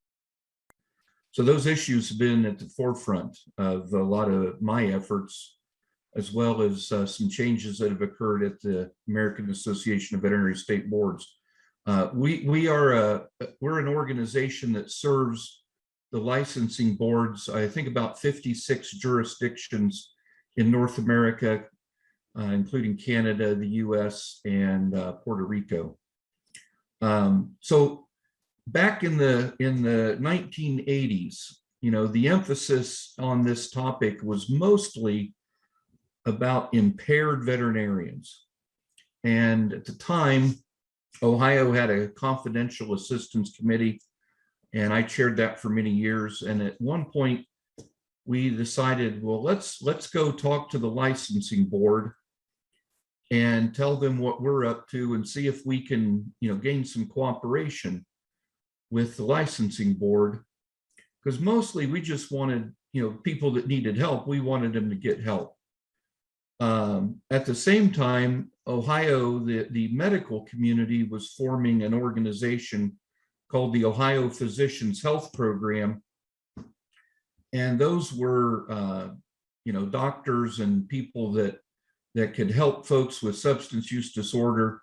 So those issues have been at the forefront of a lot of my efforts, as well as some changes that have occurred at the American Association of Veterinary State Boards. We're an organization that serves the licensing boards, I think about 56 jurisdictions in North America, including Canada, the US, and Puerto Rico. So back in the 1980s, the emphasis on this topic was mostly about impaired veterinarians. And at the time, Ohio had a confidential assistance committee, and I chaired that for many years. And at one point, we decided, well, let's go talk to the licensing board and tell them what we're up to and see if we can, gain some cooperation with the licensing board. Because mostly we just wanted, people that needed help, we wanted them to get help. At the same time, Ohio, the medical community was forming an organization called the Ohio Physicians Health Program. And those were, doctors and people that could help folks with substance use disorder.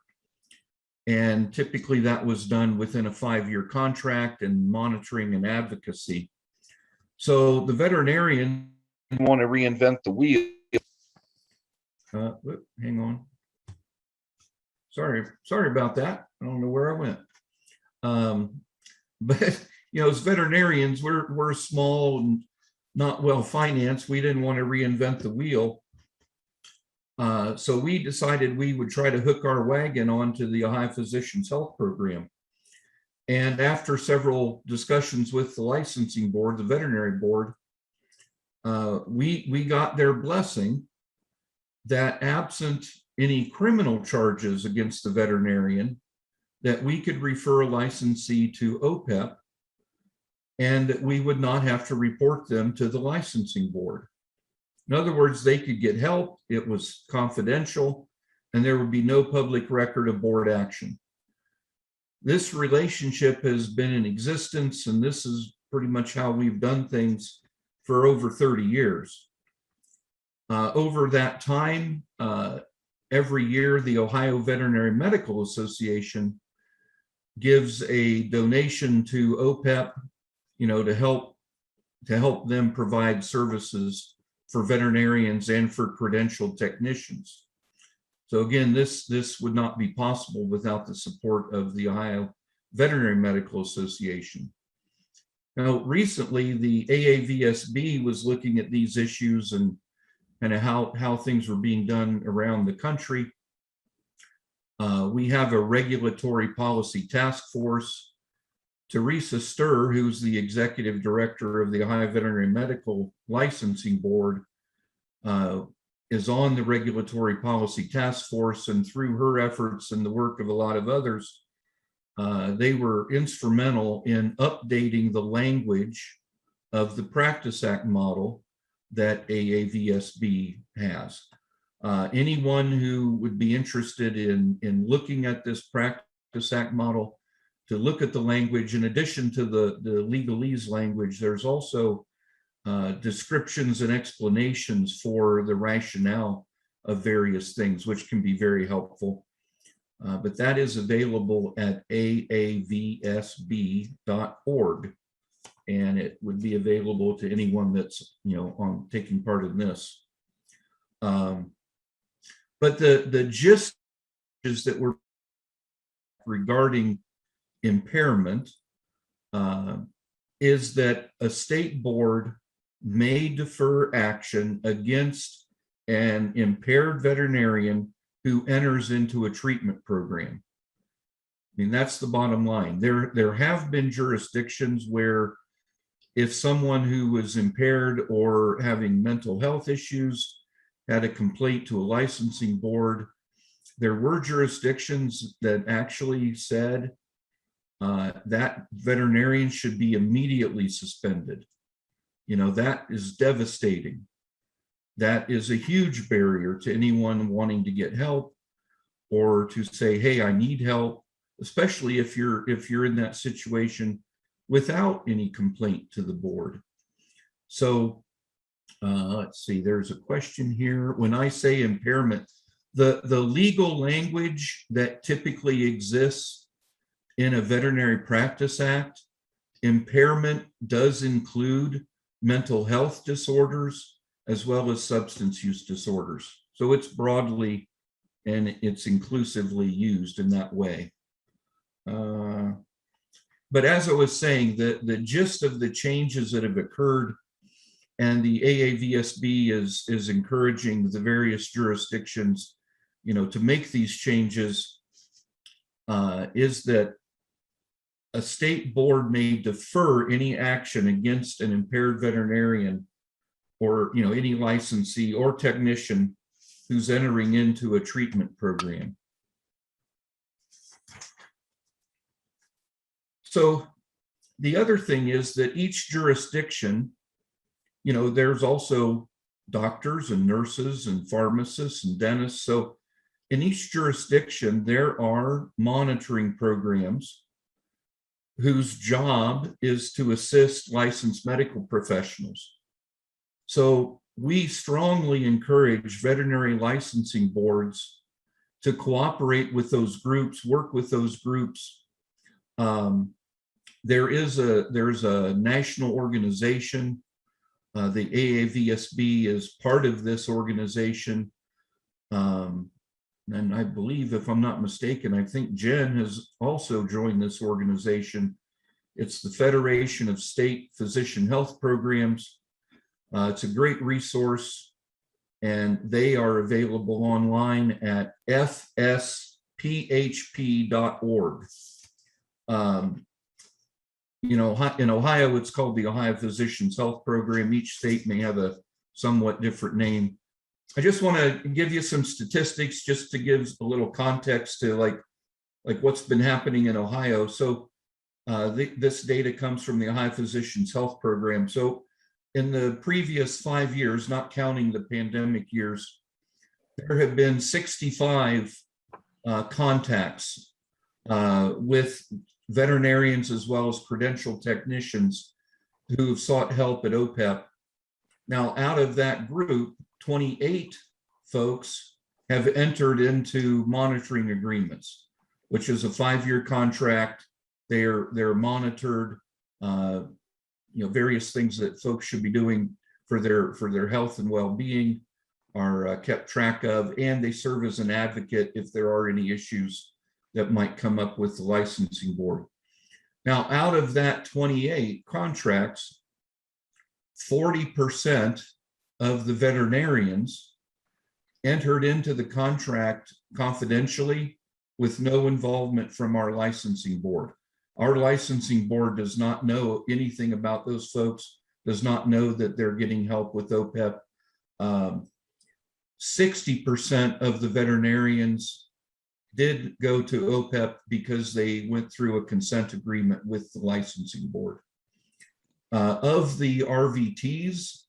And typically that was done within a 5-year contract and monitoring and advocacy. So the veterinarian want to reinvent the wheel. Hang on. Sorry about that. I don't know where I went. But as veterinarians, we're small and not well financed. We didn't want to reinvent the wheel. So we decided we would try to hook our wagon onto the Ohio Physicians Health Program. And after several discussions with the licensing board, the veterinary board, we got their blessing that absent any criminal charges against the veterinarian, that we could refer a licensee to OPEP and that we would not have to report them to the licensing board. In other words, they could get help, it was confidential, and there would be no public record of board action. This relationship has been in existence, and this is pretty much how we've done things for over 30 years. Over that time, every year, the Ohio Veterinary Medical Association gives a donation to OPEP, to help them provide services for veterinarians and for credentialed technicians. So again, this would not be possible without the support of the Ohio Veterinary Medical Association. Now, recently, the AAVSB was looking at these issues and how things were being done around the country. We have a regulatory policy task force. Teresa Sturr, who's the executive director of the Ohio Veterinary Medical Licensing Board, is on the regulatory policy task force, and through her efforts and the work of a lot of others, they were instrumental in updating the language of the Practice Act model that AAVSB has. Anyone who would be interested in looking at this Practice Act model, to look at the language, in addition to the legalese language, there's also descriptions and explanations for the rationale of various things, which can be very helpful. But that is available at aavsb.org, and it would be available to anyone that's on taking part in this. But the gist is that we're regarding impairment is that a state board may defer action against an impaired veterinarian who enters into a treatment program. I mean, that's the bottom line. There have been jurisdictions where if someone who was impaired or having mental health issues had a complaint to a licensing board, there were jurisdictions that actually said that veterinarian should be immediately suspended. You know, that is devastating. That is a huge barrier to anyone wanting to get help or to say, hey, I need help, especially if you're in that situation without any complaint to the board. So let's see, there's a question here. When I say impairment, the legal language that typically exists in a Veterinary Practice Act, impairment does include mental health disorders as well as substance use disorders. So it's broadly and it's inclusively used in that way. But as I was saying, the gist of the changes that have occurred, and the AAVSB is encouraging the various jurisdictions, you know, to make these changes, is that a state board may defer any action against an impaired veterinarian or, you know, any licensee or technician who's entering into a treatment program. So the other thing is that each jurisdiction, you know, there's also doctors and nurses and pharmacists and dentists. So in each jurisdiction, there are monitoring programs whose job is to assist licensed medical professionals. So we strongly encourage veterinary licensing boards to cooperate with those groups, work with those groups. There's a national organization. The AAVSB is part of this organization. And I believe, if I'm not mistaken, I think Jen has also joined this organization. It's the Federation of State Physician Health Programs. It's a great resource, and they are available online at fsphp.org. You know, in Ohio, it's called the Ohio Physicians Health Program. Each state may have a somewhat different name. I just want to give you some statistics just to give a little context to like what's been happening in Ohio. So this data comes from the Ohio Physicians Health Program. So in the previous 5 years, not counting the pandemic years, there have been 65 contacts with veterinarians as well as credentialed technicians who have sought help at OPEP. Now, out of that group, 28 folks have entered into monitoring agreements, which is a 5-year contract. They're monitored, you know, various things that folks should be doing for their health and well-being are kept track of, and they serve as an advocate if there are any issues that might come up with the licensing board. Now, out of that 28 contracts, 40% of the veterinarians entered into the contract confidentially with no involvement from our licensing board. Our licensing board does not know anything about those folks, does not know that they're getting help with OPEP. 60% of the veterinarians did go to OPEP because they went through a consent agreement with the licensing board. Of the RVTs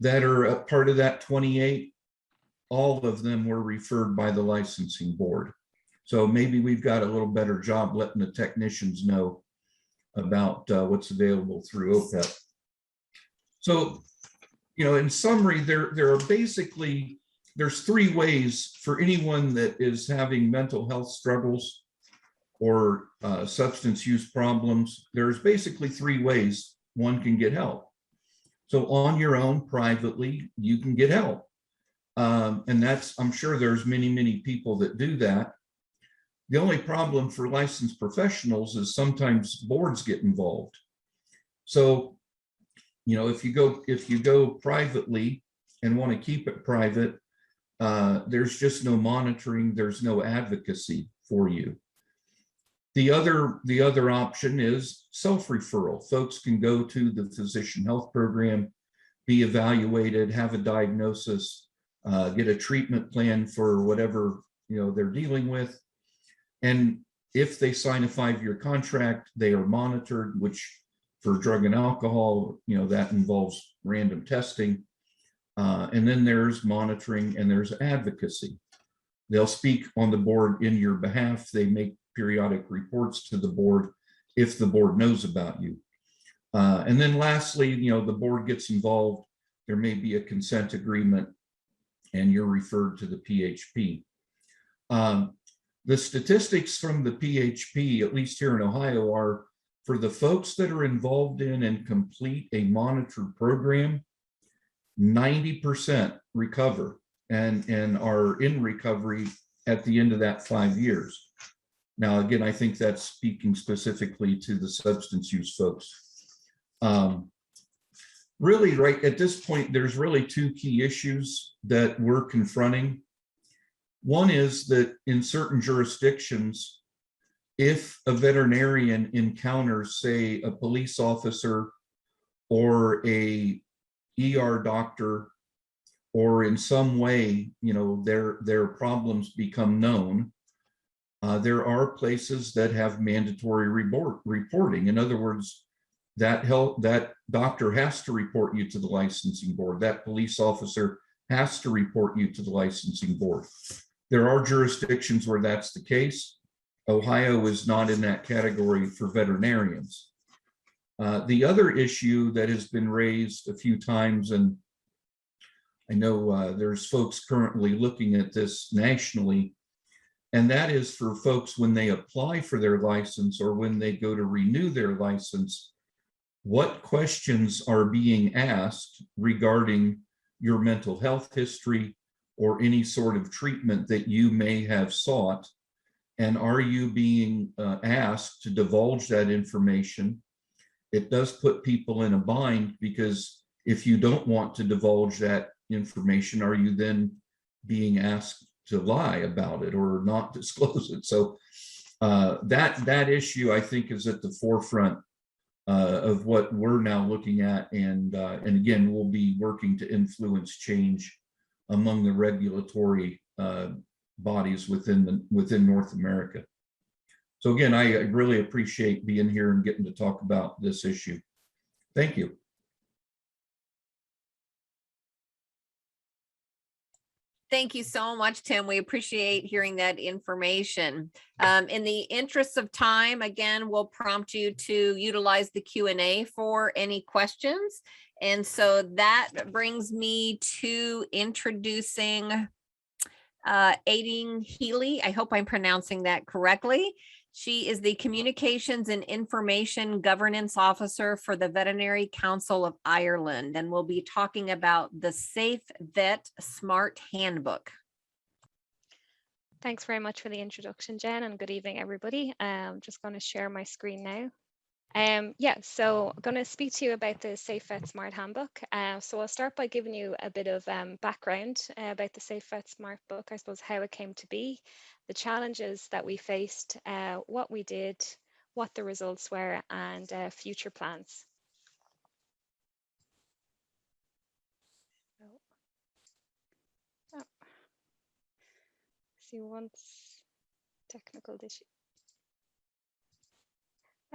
that are a part of that 28, all of them were referred by the licensing board. So maybe we've got a little better job letting the technicians know about what's available through OPEP. So, you know, in summary, there are basically, there's 3 ways for anyone that is having mental health struggles or substance use problems. There's basically 3 ways one can get help. So on your own, privately, you can get help. And that's, I'm sure there's many, many people that do that. The only problem for licensed professionals is sometimes boards get involved. So, you know, if you go privately and want to keep it private, there's just no monitoring, there's no advocacy for you. The other option is self-referral. Folks can go to the physician health program, be evaluated, have a diagnosis, get a treatment plan for whatever they're dealing with. And if they sign a 5-year contract, they are monitored, which for drug and alcohol, that involves random testing. And then there's monitoring and there's advocacy. They'll speak on the board in your behalf. They make periodic reports to the board if the board knows about you. And then lastly, the board gets involved. There may be a consent agreement and you're referred to the PHP. The statistics from the PHP, at least here in Ohio, are for the folks that are involved in and complete a monitored program, 90% recover and are in recovery at the end of that 5 years. Now, again, I think that's speaking specifically to the substance use folks. Really, right at this point, there's really 2 key issues that we're confronting. One is that in certain jurisdictions, if a veterinarian encounters, say, a police officer or a ER doctor, or in some way, their problems become known, there are places that have mandatory reporting. In other words, that doctor has to report you to the licensing board. That police officer has to report you to the licensing board. There are jurisdictions where that's the case. Ohio is not in that category for veterinarians. The other issue that has been raised a few times, and I know there's folks currently looking at this nationally, and that is for folks when they apply for their license or when they go to renew their license, what questions are being asked regarding your mental health history or any sort of treatment that you may have sought, and are you being asked to divulge that information? It does put people in a bind, because if you don't want to divulge that information, are you then being asked to lie about it or not disclose it? So that issue, I think, is at the forefront of what we're now looking at, and again, we'll be working to influence change among the regulatory bodies within North America. So again, I really appreciate being here and getting to talk about this issue. Thank you. Thank you so much, Tim. We appreciate hearing that information. In the interest of time, again, we'll prompt you to utilize the Q&A for any questions. And so that brings me to introducing Aiding Healy. I hope I'm pronouncing that correctly. She is the Communications and Information Governance Officer for the Veterinary Council of Ireland, and we'll be talking about the Safe Vet Smart Handbook. Thanks very much for the introduction, Jen, and good evening, everybody. I'm just going to share my screen now. So I'm going to speak to you about the Safe Vet Smart Handbook. So I'll start by giving you a bit of background about the Safe Vet Smart Book, I suppose how it came to be, the challenges that we faced, what we did, what the results were, and future plans. See once technical issue.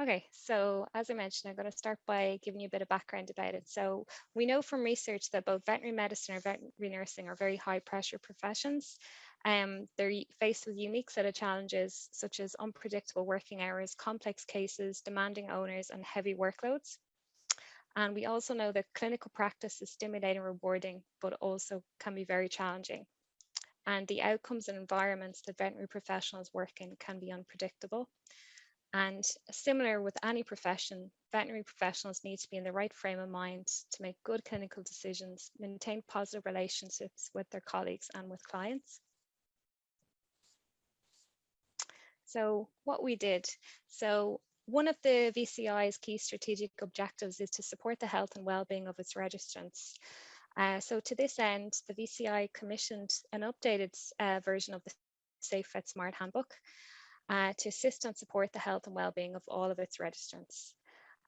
Okay, so as I mentioned, I'm going to start by giving you a bit of background about it. So we know from research that both veterinary medicine and veterinary nursing are very high pressure professions. They're faced with a unique set of challenges, such as unpredictable working hours, complex cases, demanding owners, and heavy workloads. And we also know that clinical practice is stimulating and rewarding, but also can be very challenging. And the outcomes and environments that veterinary professionals work in can be unpredictable. And similar with any profession, veterinary professionals need to be in the right frame of mind to make good clinical decisions, maintain positive relationships with their colleagues and with clients. So what we did, so one of the VCI's key strategic objectives is to support the health and well-being of its registrants. So to this end, the VCI commissioned an updated version of the Safe Vet Smart Handbook. to assist and support the health and well-being of all of its registrants.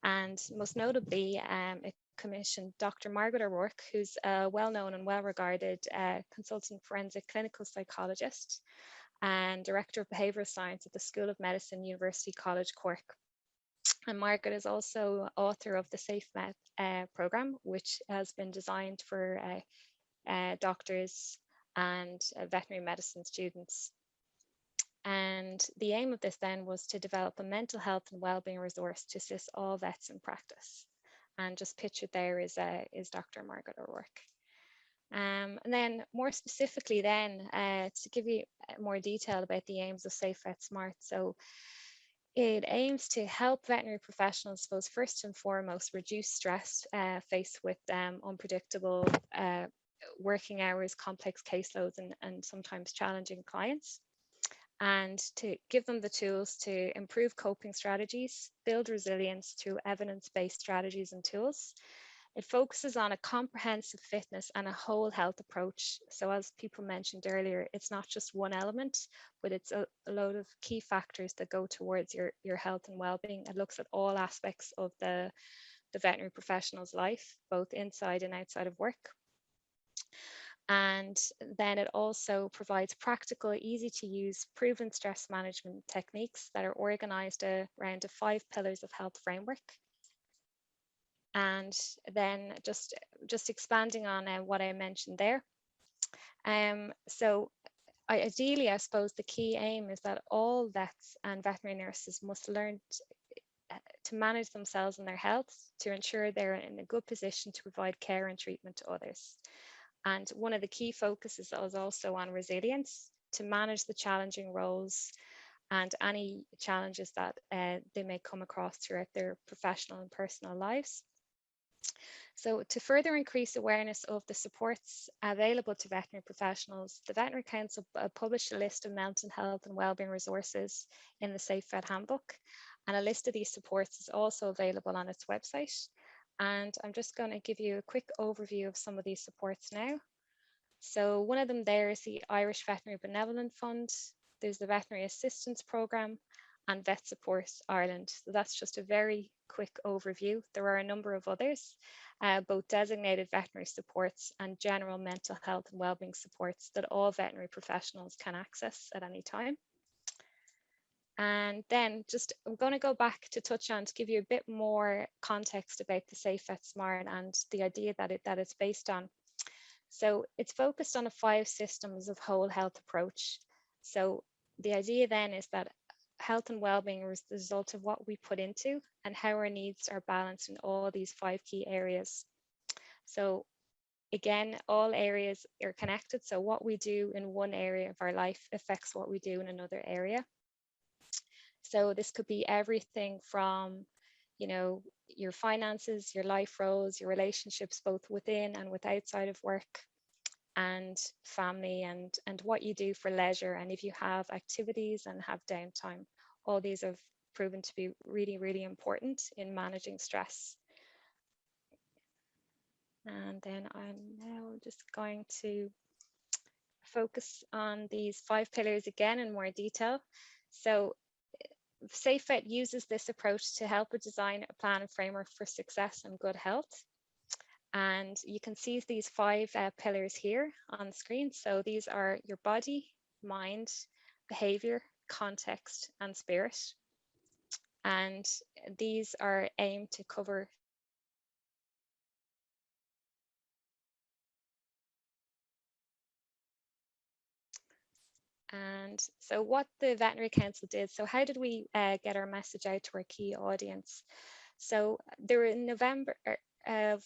And most notably, it commissioned Dr. Margaret O'Rourke, who's a well-known and well-regarded consultant forensic clinical psychologist and Director of Behavioural Science at the School of Medicine, University College Cork. And Margaret is also author of the SafeMed programme, which has been designed for doctors and veterinary medicine students. And the aim of this then was to develop a mental health and wellbeing resource to assist all vets in practice. And just pictured there is Dr. Margaret O'Rourke. And then more specifically then, to give you more detail about the aims of Safe Vet Smart. So it aims to help veterinary professionals, I suppose, first and foremost, reduce stress faced with unpredictable working hours, complex caseloads, and sometimes challenging clients, and to give them the tools to improve coping strategies, build resilience through evidence-based strategies and tools. It focuses on a comprehensive fitness and a whole health approach. So as people mentioned earlier, it's not just one element, but it's a load of key factors that go towards your health and well-being. It looks at all aspects of the veterinary professional's life, both inside and outside of work. And then it also provides practical, easy to use, proven stress management techniques that are organized around the 5 pillars of health framework. And then just expanding on what I mentioned there. So ideally, I suppose the key aim is that all vets and veterinary nurses must learn to manage themselves and their health to ensure they're in a good position to provide care and treatment to others. And one of the key focuses is also on resilience to manage the challenging roles and any challenges that they may come across throughout their professional and personal lives. So to further increase awareness of the supports available to veterinary professionals, the Veterinary Council published a list of mental health and wellbeing resources in the Safe Vet Handbook. And a list of these supports is also available on its website. And I'm just going to give you a quick overview of some of these supports now. So one of them there is the Irish Veterinary Benevolent Fund. There's the Veterinary Assistance Programme and Vet Support Ireland. So that's just a very quick overview. There are a number of others, both designated veterinary supports and general mental health and wellbeing supports that all veterinary professionals can access at any time. And then I'm going to go back to touch on to give you a bit more context about the Safe Vet Smart and the idea that it's based on. So it's focused on a 5 systems of whole health approach. So the idea then is that health and well-being is the result of what we put into and how our needs are balanced in all these 5 key areas. So again, all areas are connected. So what we do in one area of our life affects what we do in another area. So this could be everything from, your finances, your life roles, your relationships, both within and outside of work, and family, and what you do for leisure, and if you have activities and have downtime. All these have proven to be really, really important in managing stress. And then I'm now just going to focus on these 5 pillars again in more detail. So Safe Vet uses this approach to help it design a plan and framework for success and good health. And you can see these 5 pillars here on the screen. So these are your body, mind, behavior, context, and spirit. And these are aimed to cover And so what the Veterinary Council did, so how did we get our message out to our key audience? So there were in November of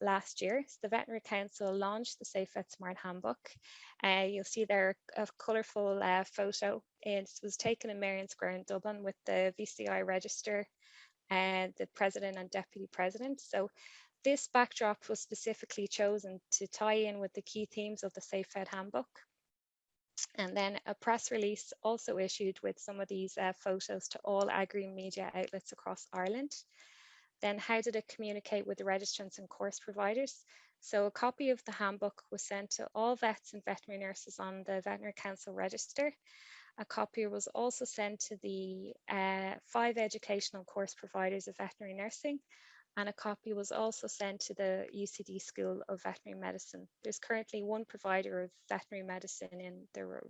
last year, so the Veterinary Council launched the Safe Vet Smart Handbook. You'll see there a colourful photo. It was taken in Marion Square in Dublin with the VCI Register and the President and Deputy President. So this backdrop was specifically chosen to tie in with the key themes of the Safe Vet Handbook. And then a press release also issued with some of these photos to all agri-media outlets across Ireland. Then how did it communicate with the registrants and course providers? So a copy of the handbook was sent to all vets and veterinary nurses on the Veterinary Council register. A copy was also sent to the 5 educational course providers of veterinary nursing, and a copy was also sent to the UCD School of Veterinary Medicine. There's currently one provider of veterinary medicine in the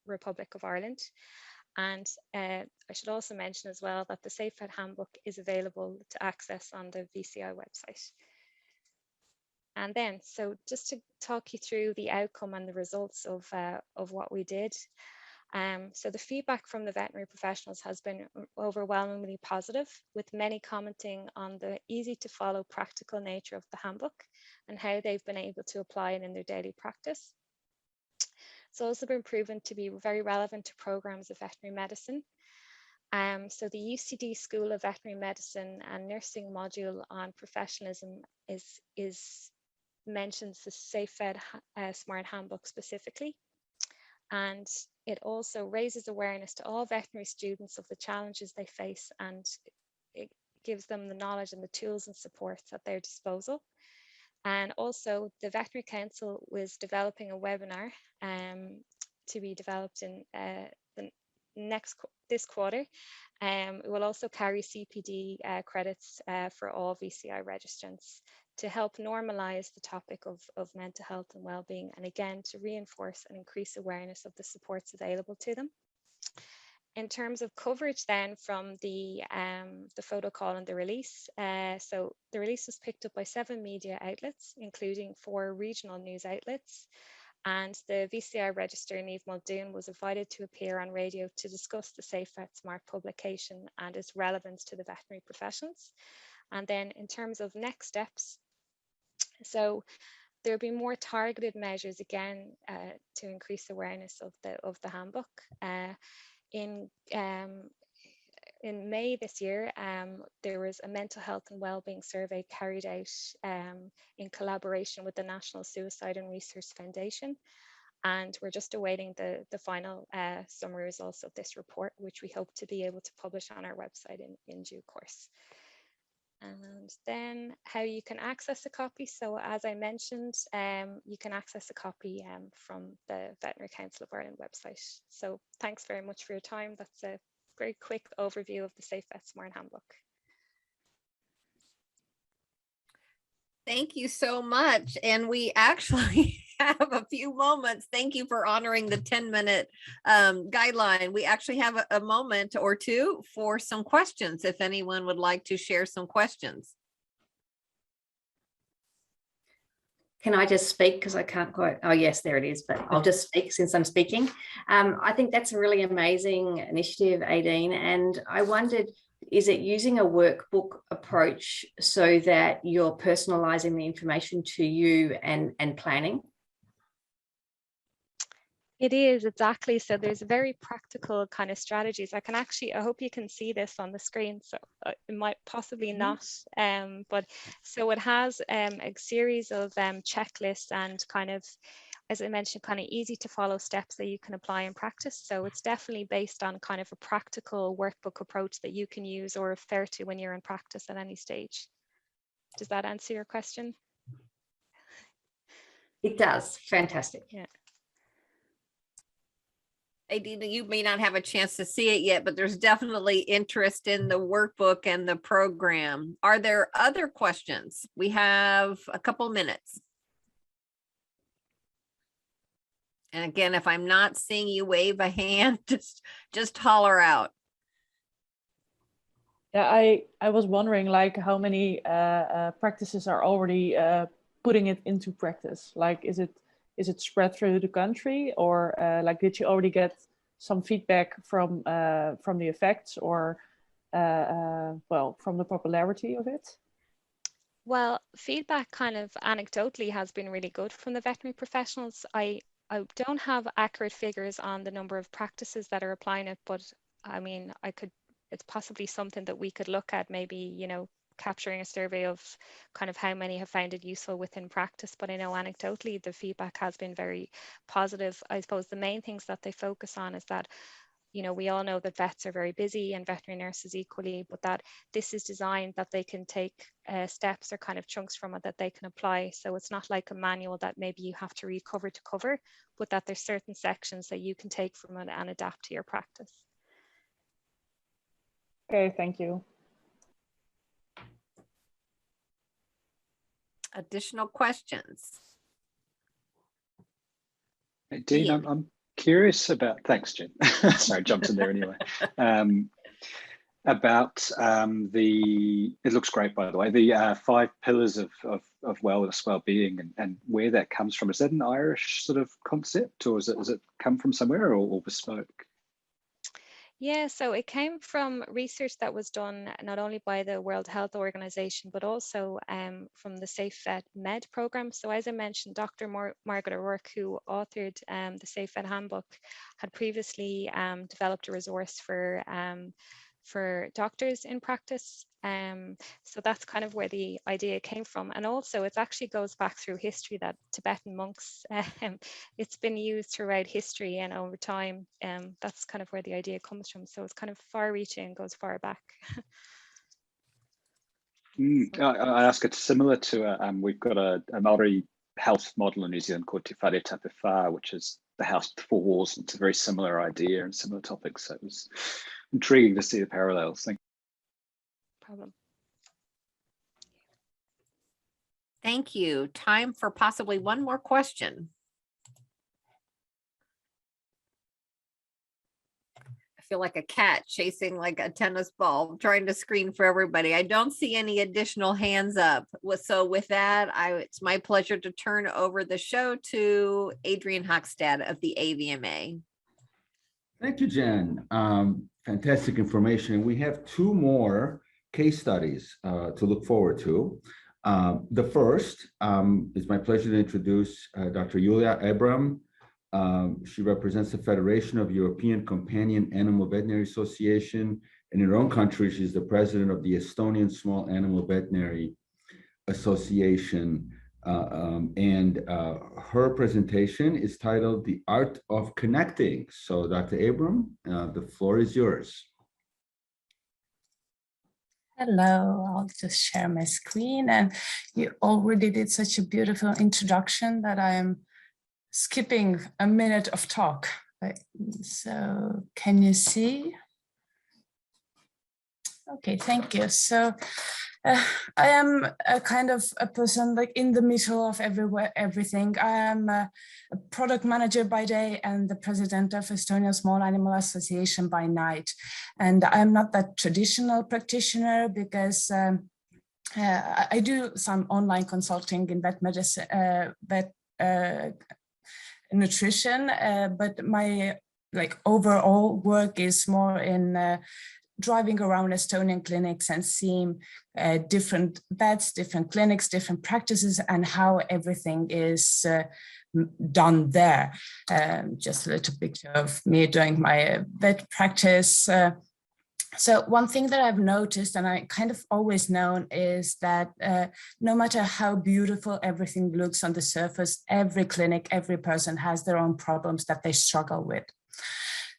Republic of Ireland. And I should also mention as well that the Safe Vet Handbook is available to access on the VCI website. And then, so just to talk you through the outcome and the results of what we did. So the feedback from the veterinary professionals has been overwhelmingly positive, with many commenting on the easy to follow practical nature of the handbook and how they've been able to apply it in their daily practice. It's also been proven to be very relevant to programs of veterinary medicine. So the UCD School of Veterinary Medicine and Nursing module on professionalism mentions the Safe Vet Smart Handbook specifically. And it also raises awareness to all veterinary students of the challenges they face, and it gives them the knowledge and the tools and supports at their disposal. And also the Veterinary Council was developing a webinar to be developed in this quarter. It will also carry CPD credits for all VCI registrants to help normalise the topic of mental health and well-being, and again to reinforce and increase awareness of the supports available to them. In terms of coverage then from the photo call and the release, so the release was picked up by 7 media outlets, including 4 regional news outlets, and the VCI registrar Niamh Muldoon was invited to appear on radio to discuss the Safe Vet Smart publication and its relevance to the veterinary professions. And then in terms of next steps, so there will be more targeted measures again to increase awareness of the handbook. In May this year, there was a mental health and wellbeing survey carried out in collaboration with the National Suicide and Research Foundation. And we're just awaiting the final summary results of this report, which we hope to be able to publish on our website in due course. And then how you can access a copy. So as I mentioned, you can access a copy from the Veterinary Council of Ireland website. So thanks very much for your time. That's a very quick overview of the Safe Vet Smart Handbook. Thank you so much. And we actually have a few moments. Thank you for honoring the 10-minute guideline. We actually have a moment or two for some questions, if anyone would like to share some questions. Can I just speak, because I can't quite, oh yes, there it is, but I'll just speak since I'm speaking. I think that's a really amazing initiative, Aideen, and I wondered, is it using a workbook approach so that you're personalising the information to you and planning? It is, exactly. So there's very practical kind of strategies. I hope you can see this on the screen. So it might possibly not, but so it has a series of checklists and kind of, as I mentioned, kind of easy to follow steps that you can apply in practice. So it's definitely based on kind of a practical workbook approach that you can use or refer to when you're in practice at any stage. Does that answer your question? It does. Fantastic. Yeah. Aideen, you may not have a chance to see it yet, but there's definitely interest in the workbook and the program. Are there other questions? We have a couple minutes. And again, if I'm not seeing you wave a hand, just holler out. Yeah, I was wondering, like, how many practices are already putting it into practice? Like, is it spread through the country, or like, did you already get some feedback from the effects, or well, from the popularity of it? Well, feedback kind of anecdotally has been really good from the veterinary professionals. I don't have accurate figures on the number of practices that are applying it, but I mean, it's possibly something that we could look at, maybe, you know, capturing a survey of kind of how many have found it useful within practice. But I know anecdotally the feedback has been very positive. I suppose the main things that they focus on is that you know, we all know that vets are very busy and veterinary nurses equally, but that this is designed that they can take steps or kind of chunks from it that they can apply. So it's not like a manual that maybe you have to read cover to cover, but that there's certain sections that you can take from it and adapt to your practice. Okay, thank you. Additional questions? Hey, Dean, I'm curious about, thanks, Jen. Sorry, jumped in there anyway. About it looks great, by the way, the 5 pillars of wellness, well-being, and where that comes from. Is that an Irish sort of concept, or does it come from somewhere, or bespoke? Yeah, so it came from research that was done not only by the World Health Organization, but also from the Safe Vet Med program. So as I mentioned, Dr. Margaret O'Rourke, who authored the Safe Vet Handbook, had previously developed a resource for doctors in practice. So that's kind of where the idea came from. And also it actually goes back through history that Tibetan monks, it's been used throughout history and over time. That's kind of where the idea comes from. So it's kind of far reaching and goes far back. I ask it similar to, we've got a Maori health model in New Zealand called Te Whare Tape Whā, which is the house with 4 walls. It's a very similar idea and similar topics. So it was intriguing to see the parallels. Thank you. Problem. Thank you. Time for possibly one more question. I feel like a cat chasing like a tennis ball, trying to screen for everybody. I don't see any additional hands up. So with that, it's my pleasure to turn over the show to Adrian Hochstad of the AVMA. Thank you, Jen. Fantastic information. We have 2 more case studies to look forward to. The first is my pleasure to introduce Dr. Julia Abram. She represents the Federation of European Companion Animal Veterinary Association, and in her own country, she's the president of the Estonian Small Animal Veterinary Association. Her presentation is titled The Art of Connecting. So Dr. Abram, the floor is yours. Hello, I'll just share my screen, and you already did such a beautiful introduction that I am skipping a minute of talk. So can you see? Okay, thank you. So I am a kind of a person like in the middle of everything. I am a product manager by day and the president of Estonian Small Animal Association by night. And I'm not that traditional practitioner because I do some online consulting in vet medicine, nutrition, but my overall work is more in driving around Estonian clinics and seeing different vets, different clinics, different practices, and how everything is done there. Just a little picture of me doing my vet practice. So one thing that I've noticed, and I kind of always known, is that no matter how beautiful everything looks on the surface, every clinic, every person has their own problems that they struggle with.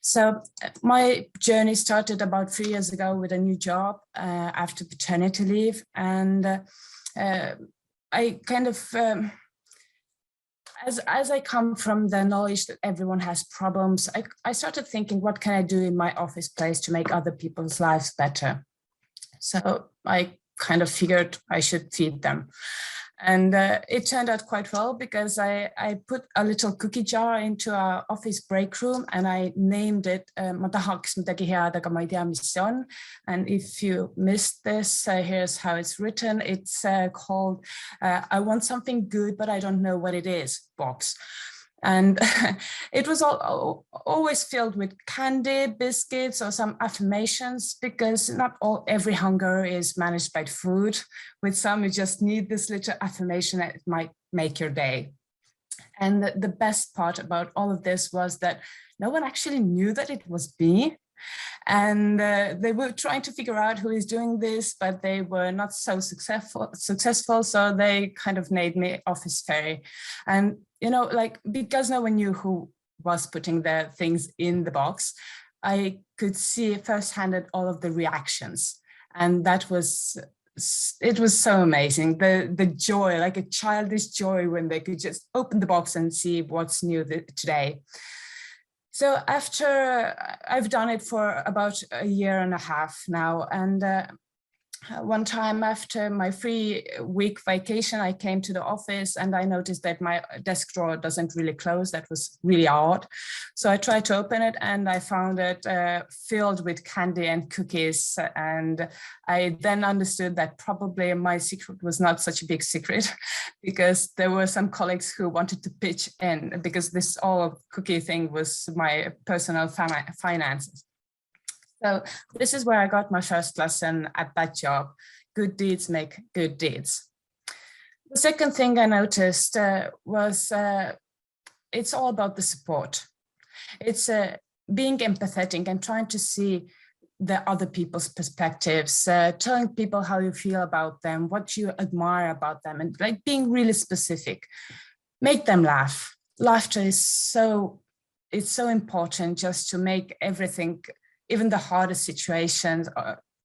So my journey started about 3 years ago with a new job after paternity leave. And I kind of, as I come from the knowledge that everyone has problems, I started thinking, what can I do in my office place to make other people's lives better? So I kind of figured I should feed them. And it turned out quite well because I put a little cookie jar into our office break room and I named it Ma tahaks midagi head, aga ma ei tea, mis see on. And if you missed this, here's how it's written. It's called I want something good, but I don't know what it is box. And it was always filled with candy, biscuits, or some affirmations, because not every hunger is managed by food. With some, you just need this little affirmation that it might make your day. And the best part about all of this was that no one actually knew that it was me. And they were trying to figure out who is doing this, but they were not so successful. So they kind of named me Office Fairy. And, you know, like, because no one knew who was putting the things in the box, I could see firsthand all of the reactions. And that was, it was so amazing. The joy, like a childish joy when they could just open the box and see what's new today. So after I've done it for about a year and a half now, and one time after my 3-week vacation, I came to the office and I noticed that my desk drawer doesn't really close. That was really odd. So I tried to open it and I found it filled with candy and cookies. And I then understood that probably my secret was not such a big secret, because there were some colleagues who wanted to pitch in, because this all cookie thing was my personal finances. So this is where I got my first lesson at that job. Good deeds make good deeds. The second thing I noticed was it's all about the support. It's being empathetic and trying to see the other people's perspectives, telling people how you feel about them, what you admire about them, and like being really specific. Make them laugh. Laughter is so important, just to make everything, even the hardest situations,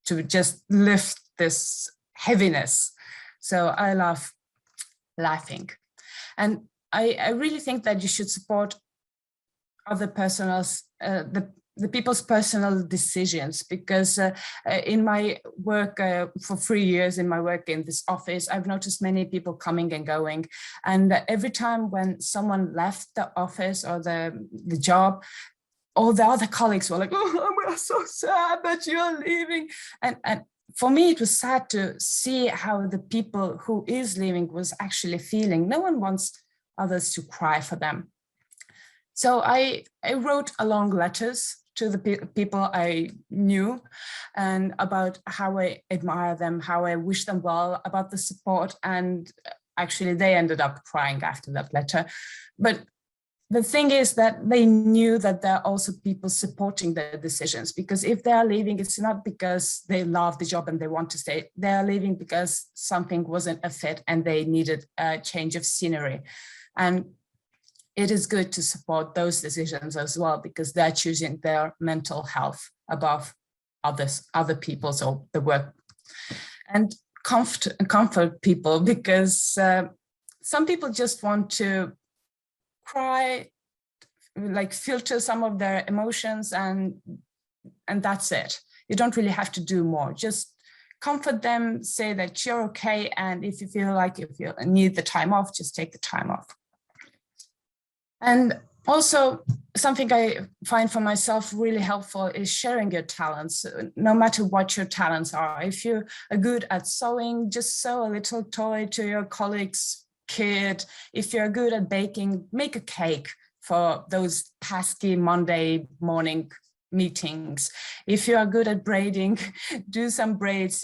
to just lift this heaviness. So I love laughing. And I really think that you should support other personals, the people's personal decisions, because in my work for 3 years, in my work in this office, I've noticed many people coming and going. And every time when someone left the office or the job, all the other colleagues were like, oh, we're so sad that you're leaving. And for me, it was sad to see how the people who is leaving was actually feeling. No one wants others to cry for them. So I wrote long letters to the people I knew, and about how I admire them, how I wish them well, about the support. And actually they ended up crying after that letter. But the thing is that they knew that there are also people supporting their decisions, because if they are leaving, it's not because they love the job and they want to stay. They are leaving because something wasn't a fit and they needed a change of scenery. And it is good to support those decisions as well, because they're choosing their mental health above other people's or the work. And comfort people, because some people just want to cry, like filter some of their emotions, and that's it. You don't really have to do more. Just comfort them, say that you're okay, and if you feel like if you need the time off, just take the time off. And also, something I find for myself really helpful is sharing your talents, no matter what your talents are. If you are good at sewing, just sew a little toy to your colleagues' kid. If you're good at baking, make a cake for those pesky Monday morning meetings. If you are good at braiding, do some braids,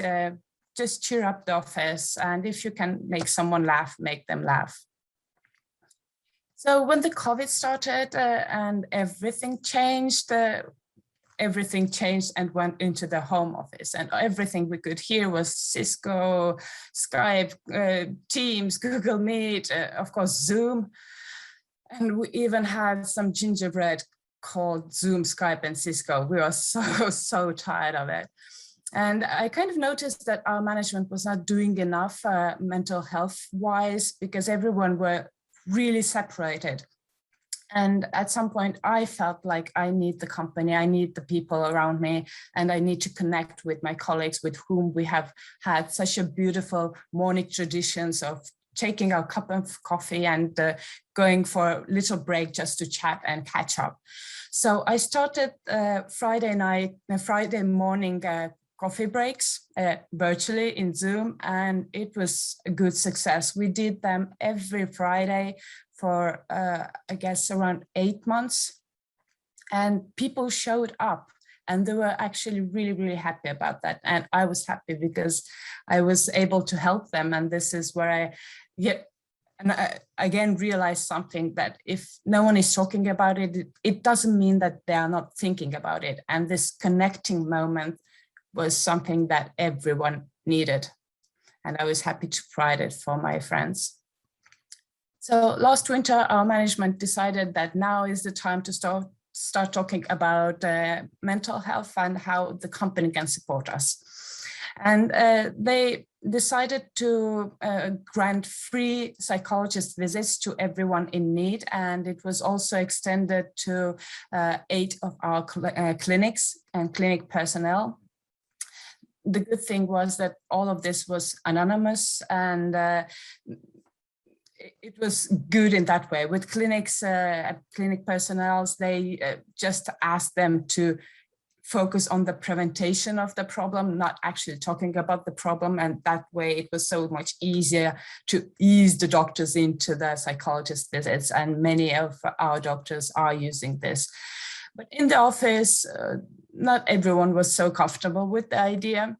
just cheer up the office. And if you can make someone laugh, make them laugh. So when the COVID started and everything changed and went into the home office, and everything we could hear was Cisco, Skype, Teams, Google Meet, of course, Zoom. And we even had some gingerbread called Zoom, Skype, and Cisco. We were so tired of it. And I kind of noticed that our management was not doing enough mental health wise, because everyone were really separated. And at some point I felt like I need the company, I need the people around me, and I need to connect with my colleagues with whom we have had such a beautiful morning traditions of taking our cup of coffee and going for a little break just to chat and catch up. So I started Friday morning coffee breaks virtually in Zoom, and it was a good success. We did them every Friday for, I guess, around 8 months, and people showed up, and they were actually really, really happy about that. And I was happy because I was able to help them. And this is where I again realized something, that if no one is talking about it, it doesn't mean that they are not thinking about it. And this connecting moment was something that everyone needed. And I was happy to provide it for my friends. So last winter, our management decided that now is the time to start start talking about mental health and how the company can support us. And they decided to grant free psychologist visits to everyone in need. And it was also extended to 8 of our clinics and clinic personnel. The good thing was that all of this was anonymous, and it was good in that way. With clinics, clinic personnel, they just asked them to focus on the prevention of the problem, not actually talking about the problem. And that way it was so much easier to ease the doctors into the psychologist visits. And many of our doctors are using this. But in the office, not everyone was so comfortable with the idea.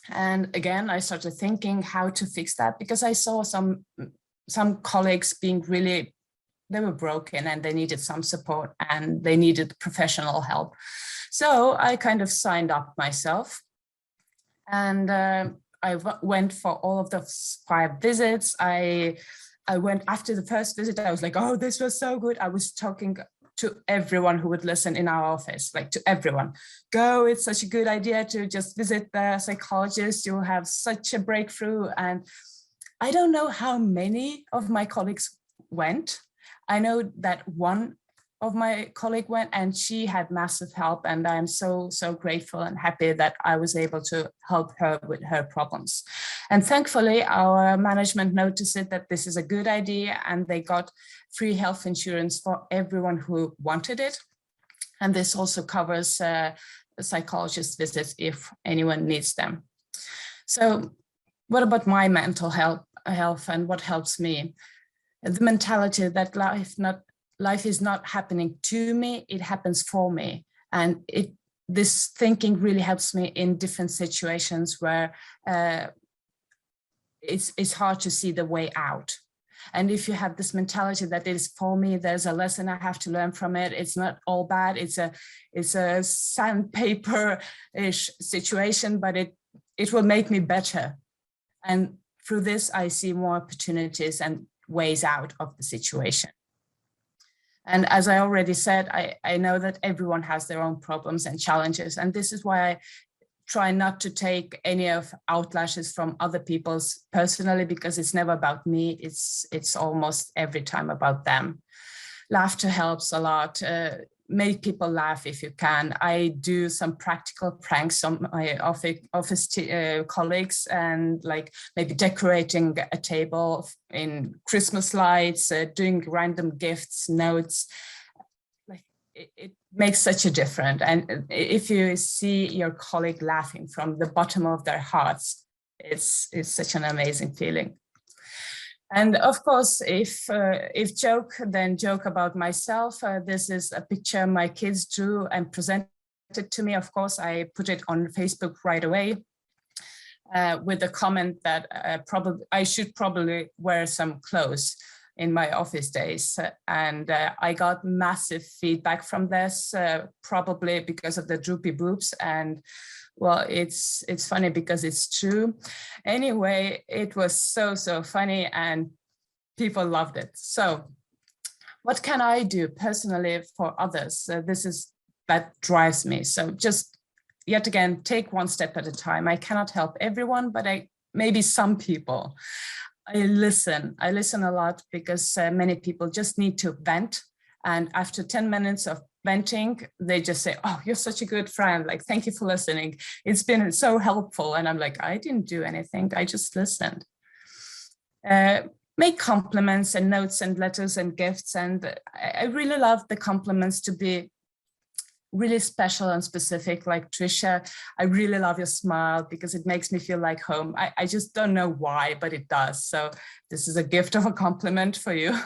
And again, I started thinking how to fix that, because I saw some colleagues being really, they were broken and they needed some support and they needed professional help. So I kind of signed up myself, and I went for all of those 5 visits. I went after the first visit, I was like, oh, this was so good. I was talking to everyone who would listen in our office, like to everyone. Go, it's such a good idea to just visit the psychologist. You'll have such a breakthrough. And I don't know how many of my colleagues went. I know that one of my colleagues went, and she had massive help. And I'm so grateful and happy that I was able to help her with her problems. And thankfully, our management noticed that this is a good idea, and they got free health insurance for everyone who wanted it. And this also covers psychologist visits if anyone needs them. So what about my mental health and what helps me? The mentality that life is not happening to me, it happens for me. And this thinking really helps me in different situations where it's hard to see the way out. And if you have this mentality that it is for me, there's a lesson I have to learn from it. It's not all bad. It's a sandpaper-ish situation, but it will make me better. And through this, I see more opportunities and ways out of the situation. And as I already said, I know that everyone has their own problems and challenges. And this is why I try not to take any of outlashes from other people's personally, because it's never about me. It's almost every time about them. Laughter helps a lot. Make people laugh if you can. I do some practical pranks on my office colleagues, and like maybe decorating a table in Christmas lights, doing random gifts, notes. Like it makes such a difference. And if you see your colleague laughing from the bottom of their hearts, it's such an amazing feeling. And of course, if joke, then joke about myself. This is a picture my kids drew and presented to me. Of course, I put it on Facebook right away with a comment that I should probably wear some clothes in my office days. And I got massive feedback from this, probably because of the droopy boobs. And well, it's funny because it's true. Anyway, it was so funny and people loved it. So what can I do personally for others? That drives me. So just yet again, take one step at a time. I cannot help everyone, but maybe some people. I listen a lot, because many people just need to vent. And after 10 minutes of venting, they just say, oh, you're such a good friend. Like, thank you for listening. It's been so helpful. And I'm like, I didn't do anything. I just listened. Make compliments and notes and letters and gifts. And I really love the compliments to be really special and specific. Like, Tricia, I really love your smile because it makes me feel like home. I just don't know why, but it does. So this is a gift of a compliment for you.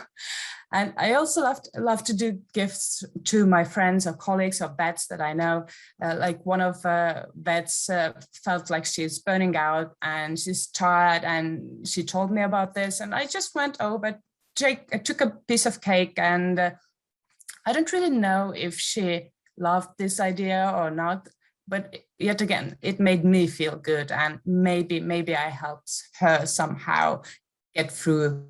And I also love to do gifts to my friends or colleagues or vets that I know. Like one of vets felt like she's burning out and she's tired, and she told me about this. And I just went over, I took a piece of cake, and I don't really know if she loved this idea or not, but yet again, it made me feel good, and maybe I helped her somehow get through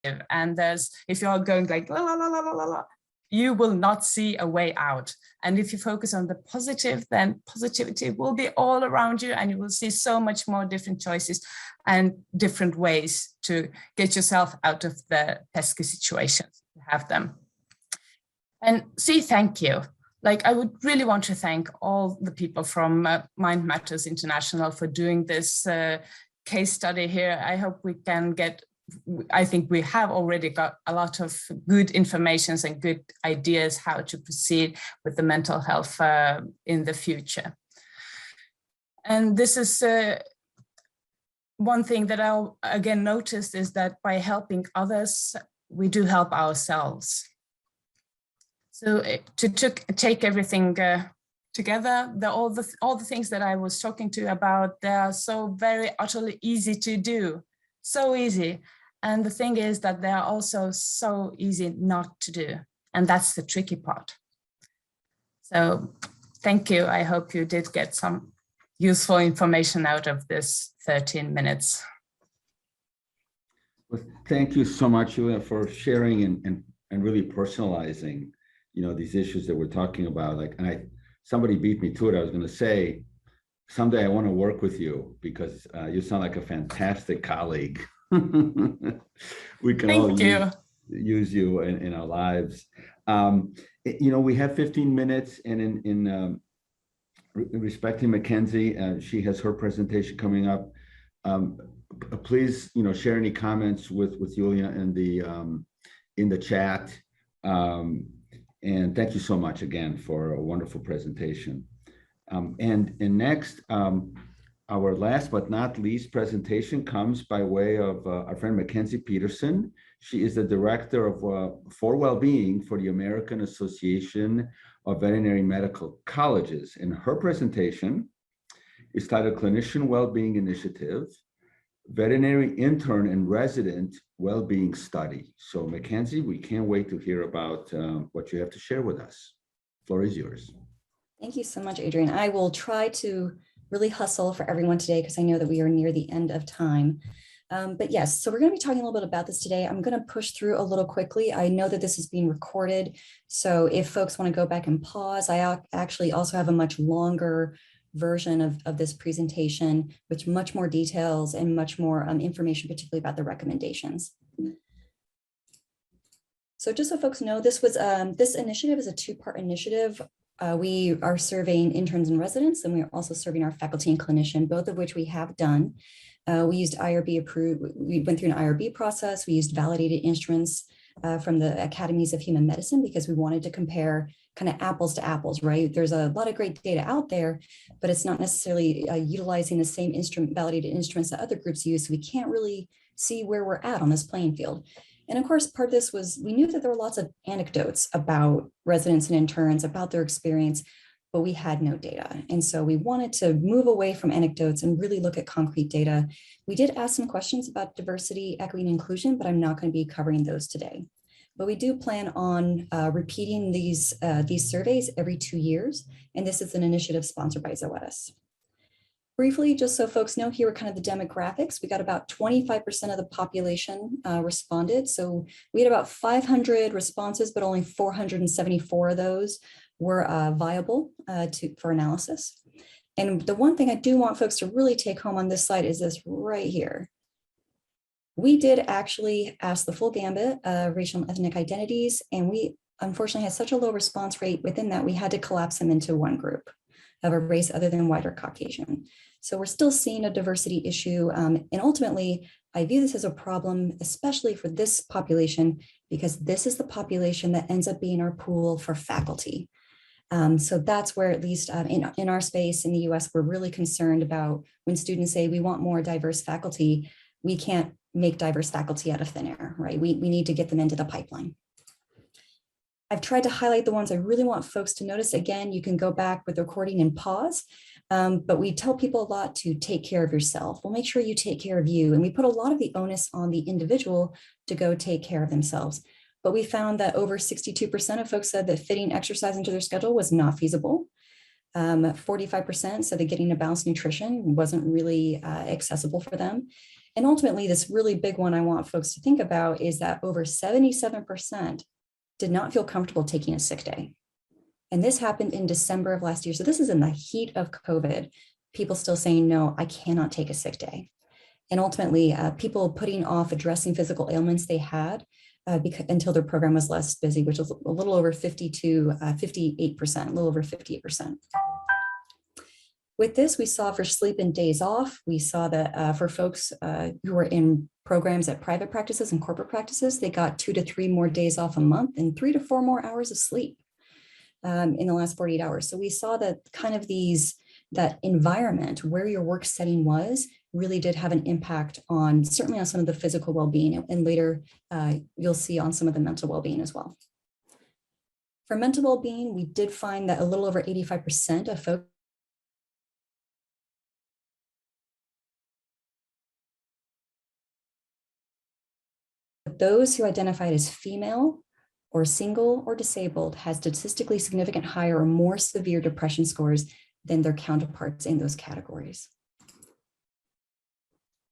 negative, and if you're going like la la la la la la, you will not see a way out. And if you focus on the positive, then positivity will be all around you, and you will see so much more different choices and different ways to get yourself out of the pesky situations you have them. And thank you. Like, I would really want to thank all the people from Mind Matters International for doing this case study here. I hope we can I think we have already got a lot of good information and good ideas how to proceed with the mental health in the future. And this is one thing that I again noticed, is that by helping others, we do help ourselves. So to take everything together, all the things that I was talking to you about, they are so very utterly easy to do, so easy. And the thing is that they are also so easy not to do. And that's the tricky part. So thank you. I hope you did get some useful information out of this 13 minutes. Well, thank you so much, Julia, for sharing and really personalizing, these issues that we're talking about. Somebody beat me to it. I was going to say, someday I want to work with you because you sound like a fantastic colleague. We can all use you in our lives. We have 15 minutes, and in respecting Mackenzie, she has her presentation coming up. Please, share any comments with Julia in the chat. And thank you so much again for a wonderful presentation. And next, our last but not least presentation comes by way of our friend Mackenzie Peterson. She is the director for Wellbeing for the American Association of Veterinary Medical Colleges. And her presentation is titled Clinician Wellbeing Initiative, Veterinary Intern and Resident Wellbeing Study. So Mackenzie, we can't wait to hear about what you have to share with us. The floor is yours. Thank you so much, Adrian. I will try to really hustle for everyone today because I know that we are near the end of time. But yes, so we're going to be talking a little bit about this today. I'm going to push through a little quickly. I know that this is being recorded, so if folks want to go back and pause, I actually also have a much longer version of this presentation with much more details and much more information, particularly about the recommendations. So just so folks know, this initiative is a two-part initiative. We are surveying interns and residents, and we are also serving our faculty and clinician, both of which we have done. We used IRB approved, we went through an IRB process. We used validated instruments from the Academies of Human Medicine because we wanted to compare kind of apples to apples, right? There's a lot of great data out there, but it's not necessarily utilizing the same validated instruments that other groups use. So we can't really see where we're at on this playing field. And of course, part of this was, we knew that there were lots of anecdotes about residents and interns, about their experience, but we had no data. And so we wanted to move away from anecdotes and really look at concrete data. We did ask some questions about diversity, equity, and inclusion, but I'm not going to be covering those today. But we do plan on repeating these surveys every 2 years. And this is an initiative sponsored by Zoetis. Briefly, just so folks know, here are kind of the demographics. We got about 25% of the population responded. So we had about 500 responses, but only 474 of those were viable for analysis. And the one thing I do want folks to really take home on this slide is this right here. We did actually ask the full gambit of racial and ethnic identities, and we unfortunately had such a low response rate within that we had to collapse them into one group of a race other than white or Caucasian. So we're still seeing a diversity issue. And ultimately, I view this as a problem, especially for this population, because this is the population that ends up being our pool for faculty. So that's where, at least in our space in the US, we're really concerned about when students say we want more diverse faculty. We can't make diverse faculty out of thin air, right? We need to get them into the pipeline. I've tried to highlight the ones I really want folks to notice. Again, you can go back with the recording and pause, but we tell people a lot to take care of yourself. We'll make sure you take care of you. And we put a lot of the onus on the individual to go take care of themselves. But we found that over 62% of folks said that fitting exercise into their schedule was not feasible. 45% said that getting a balanced nutrition wasn't really accessible for them. And ultimately, this really big one I want folks to think about is that over 77% did not feel comfortable taking a sick day. And this happened in December of last year. So this is in the heat of COVID, people still saying, no, I cannot take a sick day. And ultimately, people putting off addressing physical ailments they had until their program was less busy, which was a little over 58%, a little over 58%. With this, we saw for sleep and days off, we saw that for folks who were in programs at private practices and corporate practices, they got 2 to 3 more days off a month and 3 to 4 more hours of sleep in the last 48 hours. So we saw that kind of that environment where your work setting was really did have an impact on, certainly on some of the physical well-being, and later you'll see on some of the mental well-being as well. For mental well-being, we did find that a little over 85% of folks those who identified as female or single or disabled had statistically significant higher or more severe depression scores than their counterparts in those categories.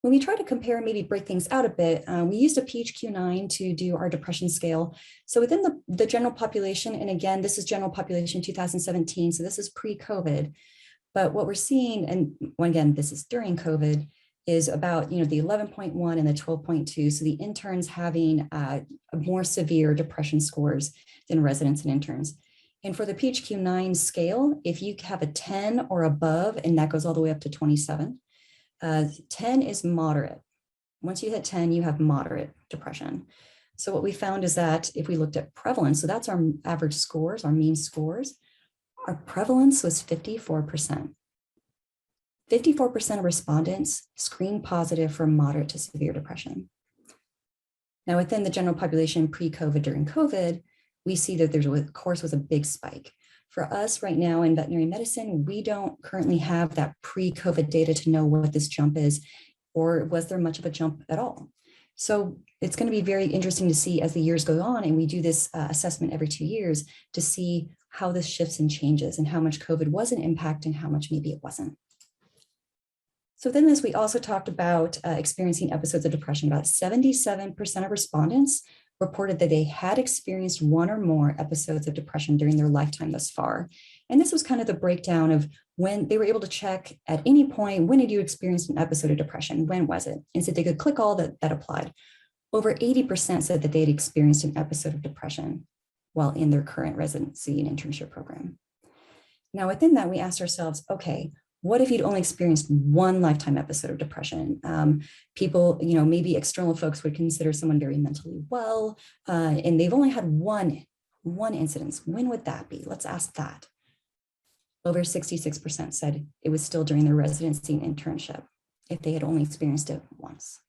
When we try to compare and maybe break things out a bit, we used a PHQ-9 to do our depression scale. So within the general population, and again, this is general population 2017, so this is pre-COVID, but what we're seeing, and again, this is during COVID, is about the 11.1 and the 12.2. So the interns having more severe depression scores than residents and interns. And for the PHQ-9 scale, if you have a 10 or above, and that goes all the way up to 27, 10 is moderate. Once you hit 10, you have moderate depression. So what we found is that if we looked at prevalence, so that's our average scores, our mean scores, our prevalence was 54%. 54% of respondents screened positive for moderate to severe depression. Now, within the general population pre-COVID, during COVID, we see that there, of course, was a big spike. For us right now in veterinary medicine, we don't currently have that pre-COVID data to know what this jump is, or was there much of a jump at all? So it's going to be very interesting to see as the years go on, and we do this assessment every 2 years to see how this shifts and changes and how much COVID was an impact and how much maybe it wasn't. So within this, we also talked about experiencing episodes of depression. About 77% of respondents reported that they had experienced 1 or more episodes of depression during their lifetime thus far. And this was kind of the breakdown of when they were able to check at any point, when did you experience an episode of depression? When was it? And so they could click all that applied. Over 80% said that they had experienced an episode of depression while in their current residency and internship program. Now, within that, we asked ourselves, okay, what if you'd only experienced 1 lifetime episode of depression? People, maybe external folks would consider someone very mentally well, and they've only had one incidence. When would that be? Let's ask that. Over 66% said it was still during their residency and internship if they had only experienced it once.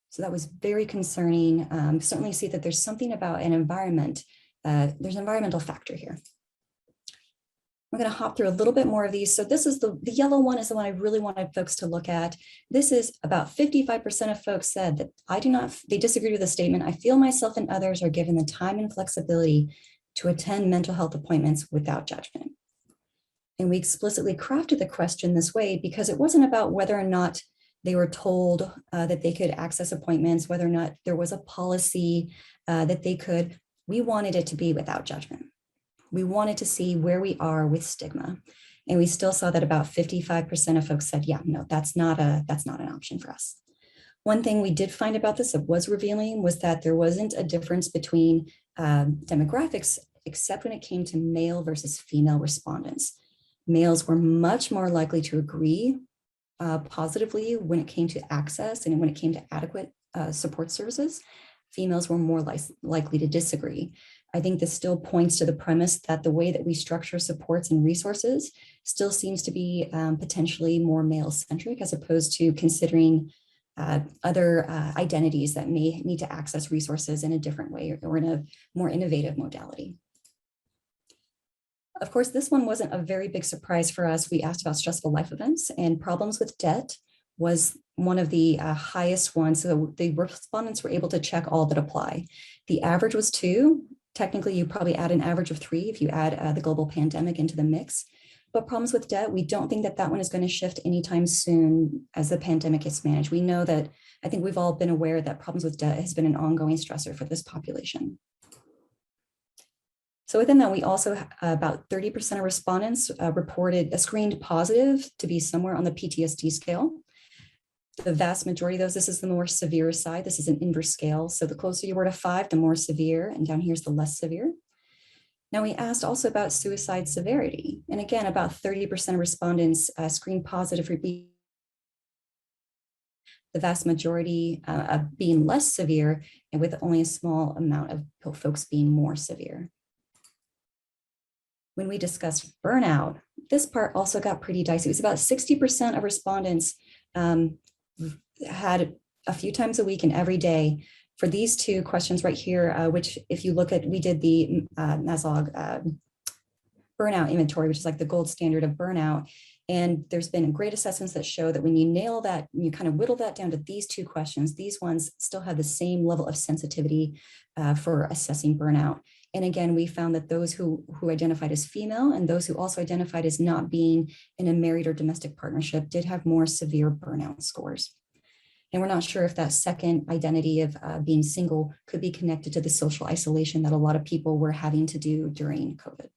So that was very concerning. Certainly see that there's something about an environment. There's an environmental factor here. I'm going to hop through a little bit more of these. So this is the yellow one is the one I really wanted folks to look at. This is about 55% of folks said that they disagreed with the statement, I feel myself and others are given the time and flexibility to attend mental health appointments without judgment. And we explicitly crafted the question this way because it wasn't about whether or not they were told that they could access appointments, whether or not there was a policy that they could. We wanted it to be without judgment. We wanted to see where we are with stigma. And we still saw that about 55% of folks said, yeah, no, that's not an option for us. One thing we did find about this that was revealing was that there wasn't a difference between demographics, except when it came to male versus female respondents. Males were much more likely to agree positively when it came to access and when it came to adequate support services. Females were more likely to disagree. I think this still points to the premise that the way that we structure supports and resources still seems to be potentially more male-centric as opposed to considering other identities that may need to access resources in a different way or in a more innovative modality. Of course, this one wasn't a very big surprise for us. We asked about stressful life events, and problems with debt was one of the highest ones. So the respondents were able to check all that apply. The average was 2. Technically, you probably add an average of 3 if you add the global pandemic into the mix. But problems with debt, we don't think that that one is going to shift anytime soon as the pandemic gets managed. We know that, I think we've all been aware that problems with debt has been an ongoing stressor for this population. So within that, we also, about 30% of respondents reported screened positive to be somewhere on the PTSD scale. The vast majority of those, this is the more severe side. This is an inverse scale. So the closer you were to 5, the more severe, and down here's the less severe. Now we asked also about suicide severity. And again, about 30% of respondents screened positive for the vast majority being less severe, and with only a small amount of folks being more severe. When we discussed burnout, this part also got pretty dicey. It was about 60% of respondents had a few times a week and every day for these two questions right here, which if you look at, we did the Maslach burnout inventory, which is like the gold standard of burnout. And there's been great assessments that show that when you nail that, you kind of whittle that down to these two questions, these ones still have the same level of sensitivity for assessing burnout. And again, we found that those who identified as female and those who also identified as not being in a married or domestic partnership did have more severe burnout scores. And we're not sure if that second identity of being single could be connected to the social isolation that a lot of people were having to do during COVID.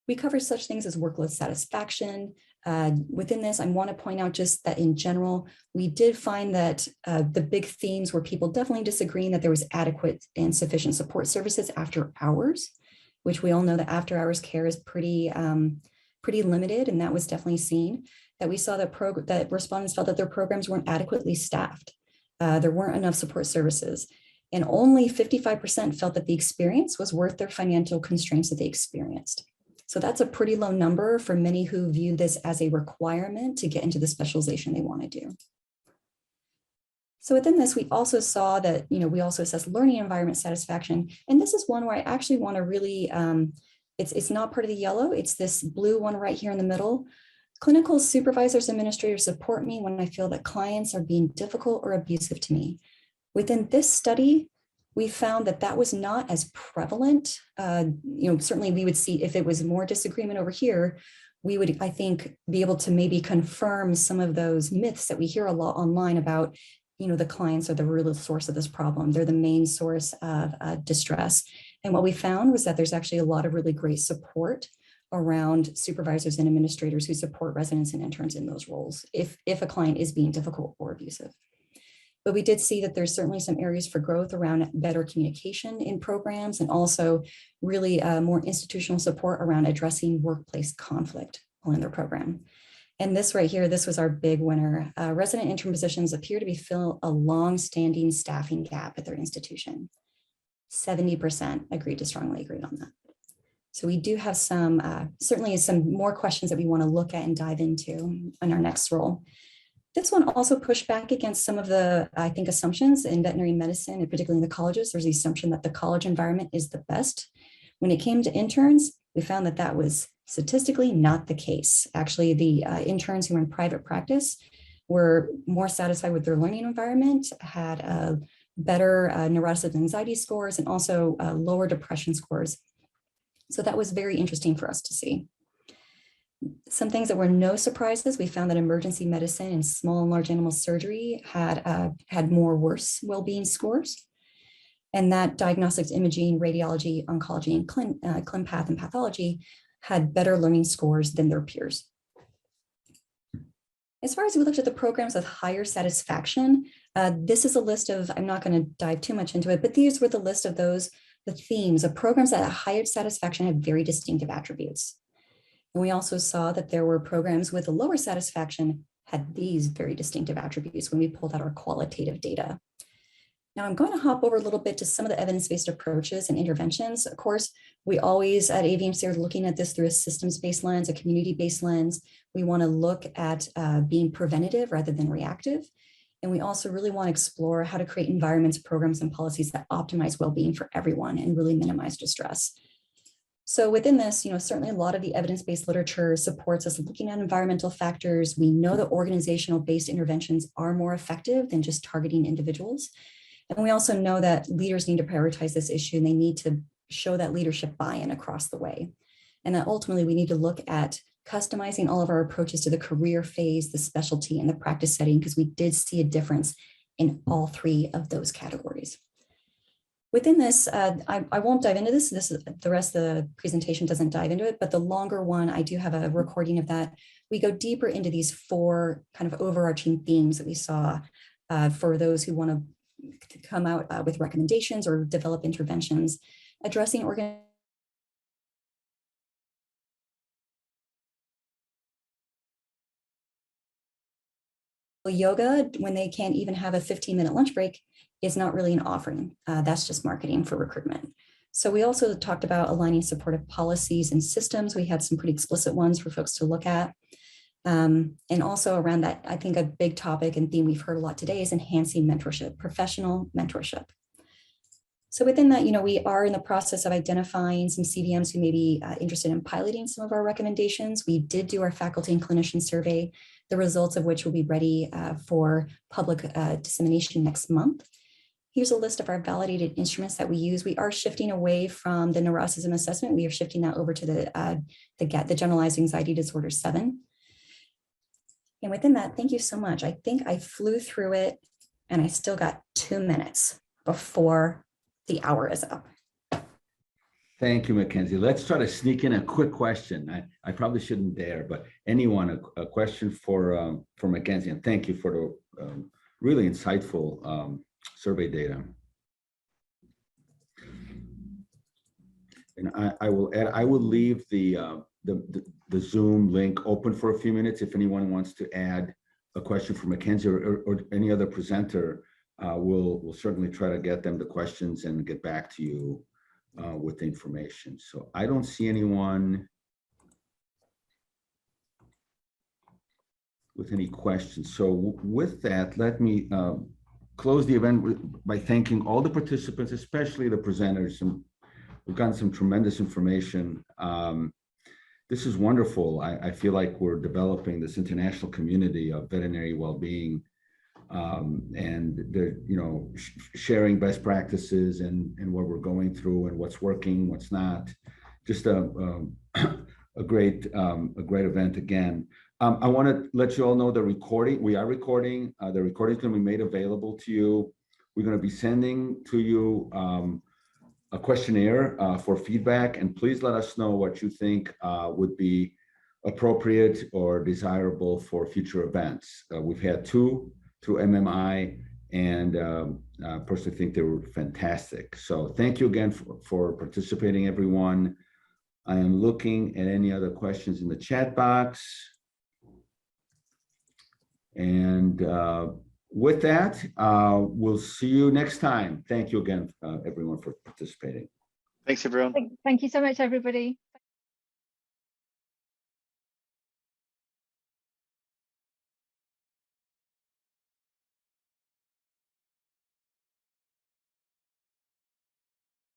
We cover such things as work-life satisfaction. Within this, I want to point out just that in general, we did find that the big themes were people definitely disagreeing that there was adequate and sufficient support services after hours, which we all know that after hours care is pretty limited, and that was definitely seen. That we saw that respondents felt that their programs weren't adequately staffed. There weren't enough support services. And only 55% felt that the experience was worth their financial constraints that they experienced. So that's a pretty low number for many who view this as a requirement to get into the specialization they want to do. So within this, we also saw that, we also assess learning environment satisfaction. And this is one where I actually want to really, it's not part of the yellow, it's this blue one right here in the middle. Clinical supervisors, administrators support me when I feel that clients are being difficult or abusive to me. Within this study, we found that that was not as prevalent. Certainly we would see if it was more disagreement over here, we would, I think, be able to maybe confirm some of those myths that we hear a lot online about, the clients are the real source of this problem. They're the main source of distress. And what we found was that there's actually a lot of really great support around supervisors and administrators who support residents and interns in those roles if a client is being difficult or abusive. But we did see that there's certainly some areas for growth around better communication in programs and also really more institutional support around addressing workplace conflict in their program. And this right here, this was our big winner. Resident intern positions appear to be filling a long-standing staffing gap at their institution. 70% strongly agreed on that. So we do have certainly some more questions that we want to look at and dive into in our next role. This one also pushed back against some of the, I think, assumptions in veterinary medicine, and particularly in the colleges. There's the assumption that the college environment is the best. When it came to interns, we found that that was statistically not the case. Actually, the interns who were in private practice were more satisfied with their learning environment, had better neurotic anxiety scores, and also lower depression scores. So that was very interesting for us to see. Some things that were no surprises, we found that emergency medicine and small and large animal surgery had more worse well-being scores. And that diagnostics, imaging, radiology, oncology, and climpath and pathology had better learning scores than their peers. As far as we looked at the programs with higher satisfaction, this is a list of, I'm not going to dive too much into it, but these were the list of the themes of programs that had higher satisfaction had very distinctive attributes. And we also saw that there were programs with a lower satisfaction had these very distinctive attributes when we pulled out our qualitative data. Now I'm going to hop over a little bit to some of the evidence-based approaches and interventions. Of course, we always at AVMC are looking at this through a systems-based lens, a community-based lens. We want to look at being preventative rather than reactive. And we also really want to explore how to create environments, programs, and policies that optimize well-being for everyone and really minimize distress. So within this, certainly a lot of the evidence-based literature supports us looking at environmental factors. We know that organizational-based interventions are more effective than just targeting individuals. And we also know that leaders need to prioritize this issue and they need to show that leadership buy-in across the way. and that ultimately we need to look at customizing all of our approaches to the career phase, the specialty, and the practice setting, because we did see a difference in all three of those categories. Within this, I won't dive into this. This is the rest of the presentation doesn't dive into it, but the longer one, I do have a recording of that. We go deeper into these four kind of overarching themes that we saw for those who want to come out with recommendations or develop interventions, addressing yoga when they can't even have a 15-minute lunch break is not really an offering. That's just marketing for recruitment. So we also talked about aligning supportive policies and systems. We had some pretty explicit ones for folks to look at. And also around that, I think a big topic and theme we've heard a lot today is enhancing mentorship, professional mentorship. So within that, we are in the process of identifying some CVMs who may be interested in piloting some of our recommendations. We did do our faculty and clinician survey, the results of which will be ready for public dissemination next month. Here's a list of our validated instruments that we use. We are shifting away from the neuroticism assessment. We are shifting that over to the Generalized Anxiety Disorder 7. And within that, thank you so much. I think I flew through it and I still got 2 minutes before the hour is up. Thank you, Mackenzie. Let's try to sneak in a quick question. I probably shouldn't dare, but anyone, a question for Mackenzie, and thank you for the really insightful survey data. And I will add, I will leave the Zoom link open for a few minutes if anyone wants to add a question for Mackenzie or any other presenter. We'll certainly try to get them the questions and get back to you with the information. So I don't see anyone with any questions. So with that, let me close the event by thanking all the participants, especially the presenters. We've gotten some tremendous information. This is wonderful. I feel like we're developing this international community of veterinary well-being, and they're, sharing best practices and what we're going through and what's working, what's not. Just a great event again. I want to let you all know the recording. We are recording. The recording is going to be made available to you. We're going to be sending to you a questionnaire for feedback, and please let us know what you think would be appropriate or desirable for future events. We've had 2 through MMI, and I personally think they were fantastic. So thank you again for participating, everyone. I am looking at any other questions in the chat box. And with that, we'll see you next time. Thank you again, everyone, for participating. Thanks, everyone. Thank you so much, everybody.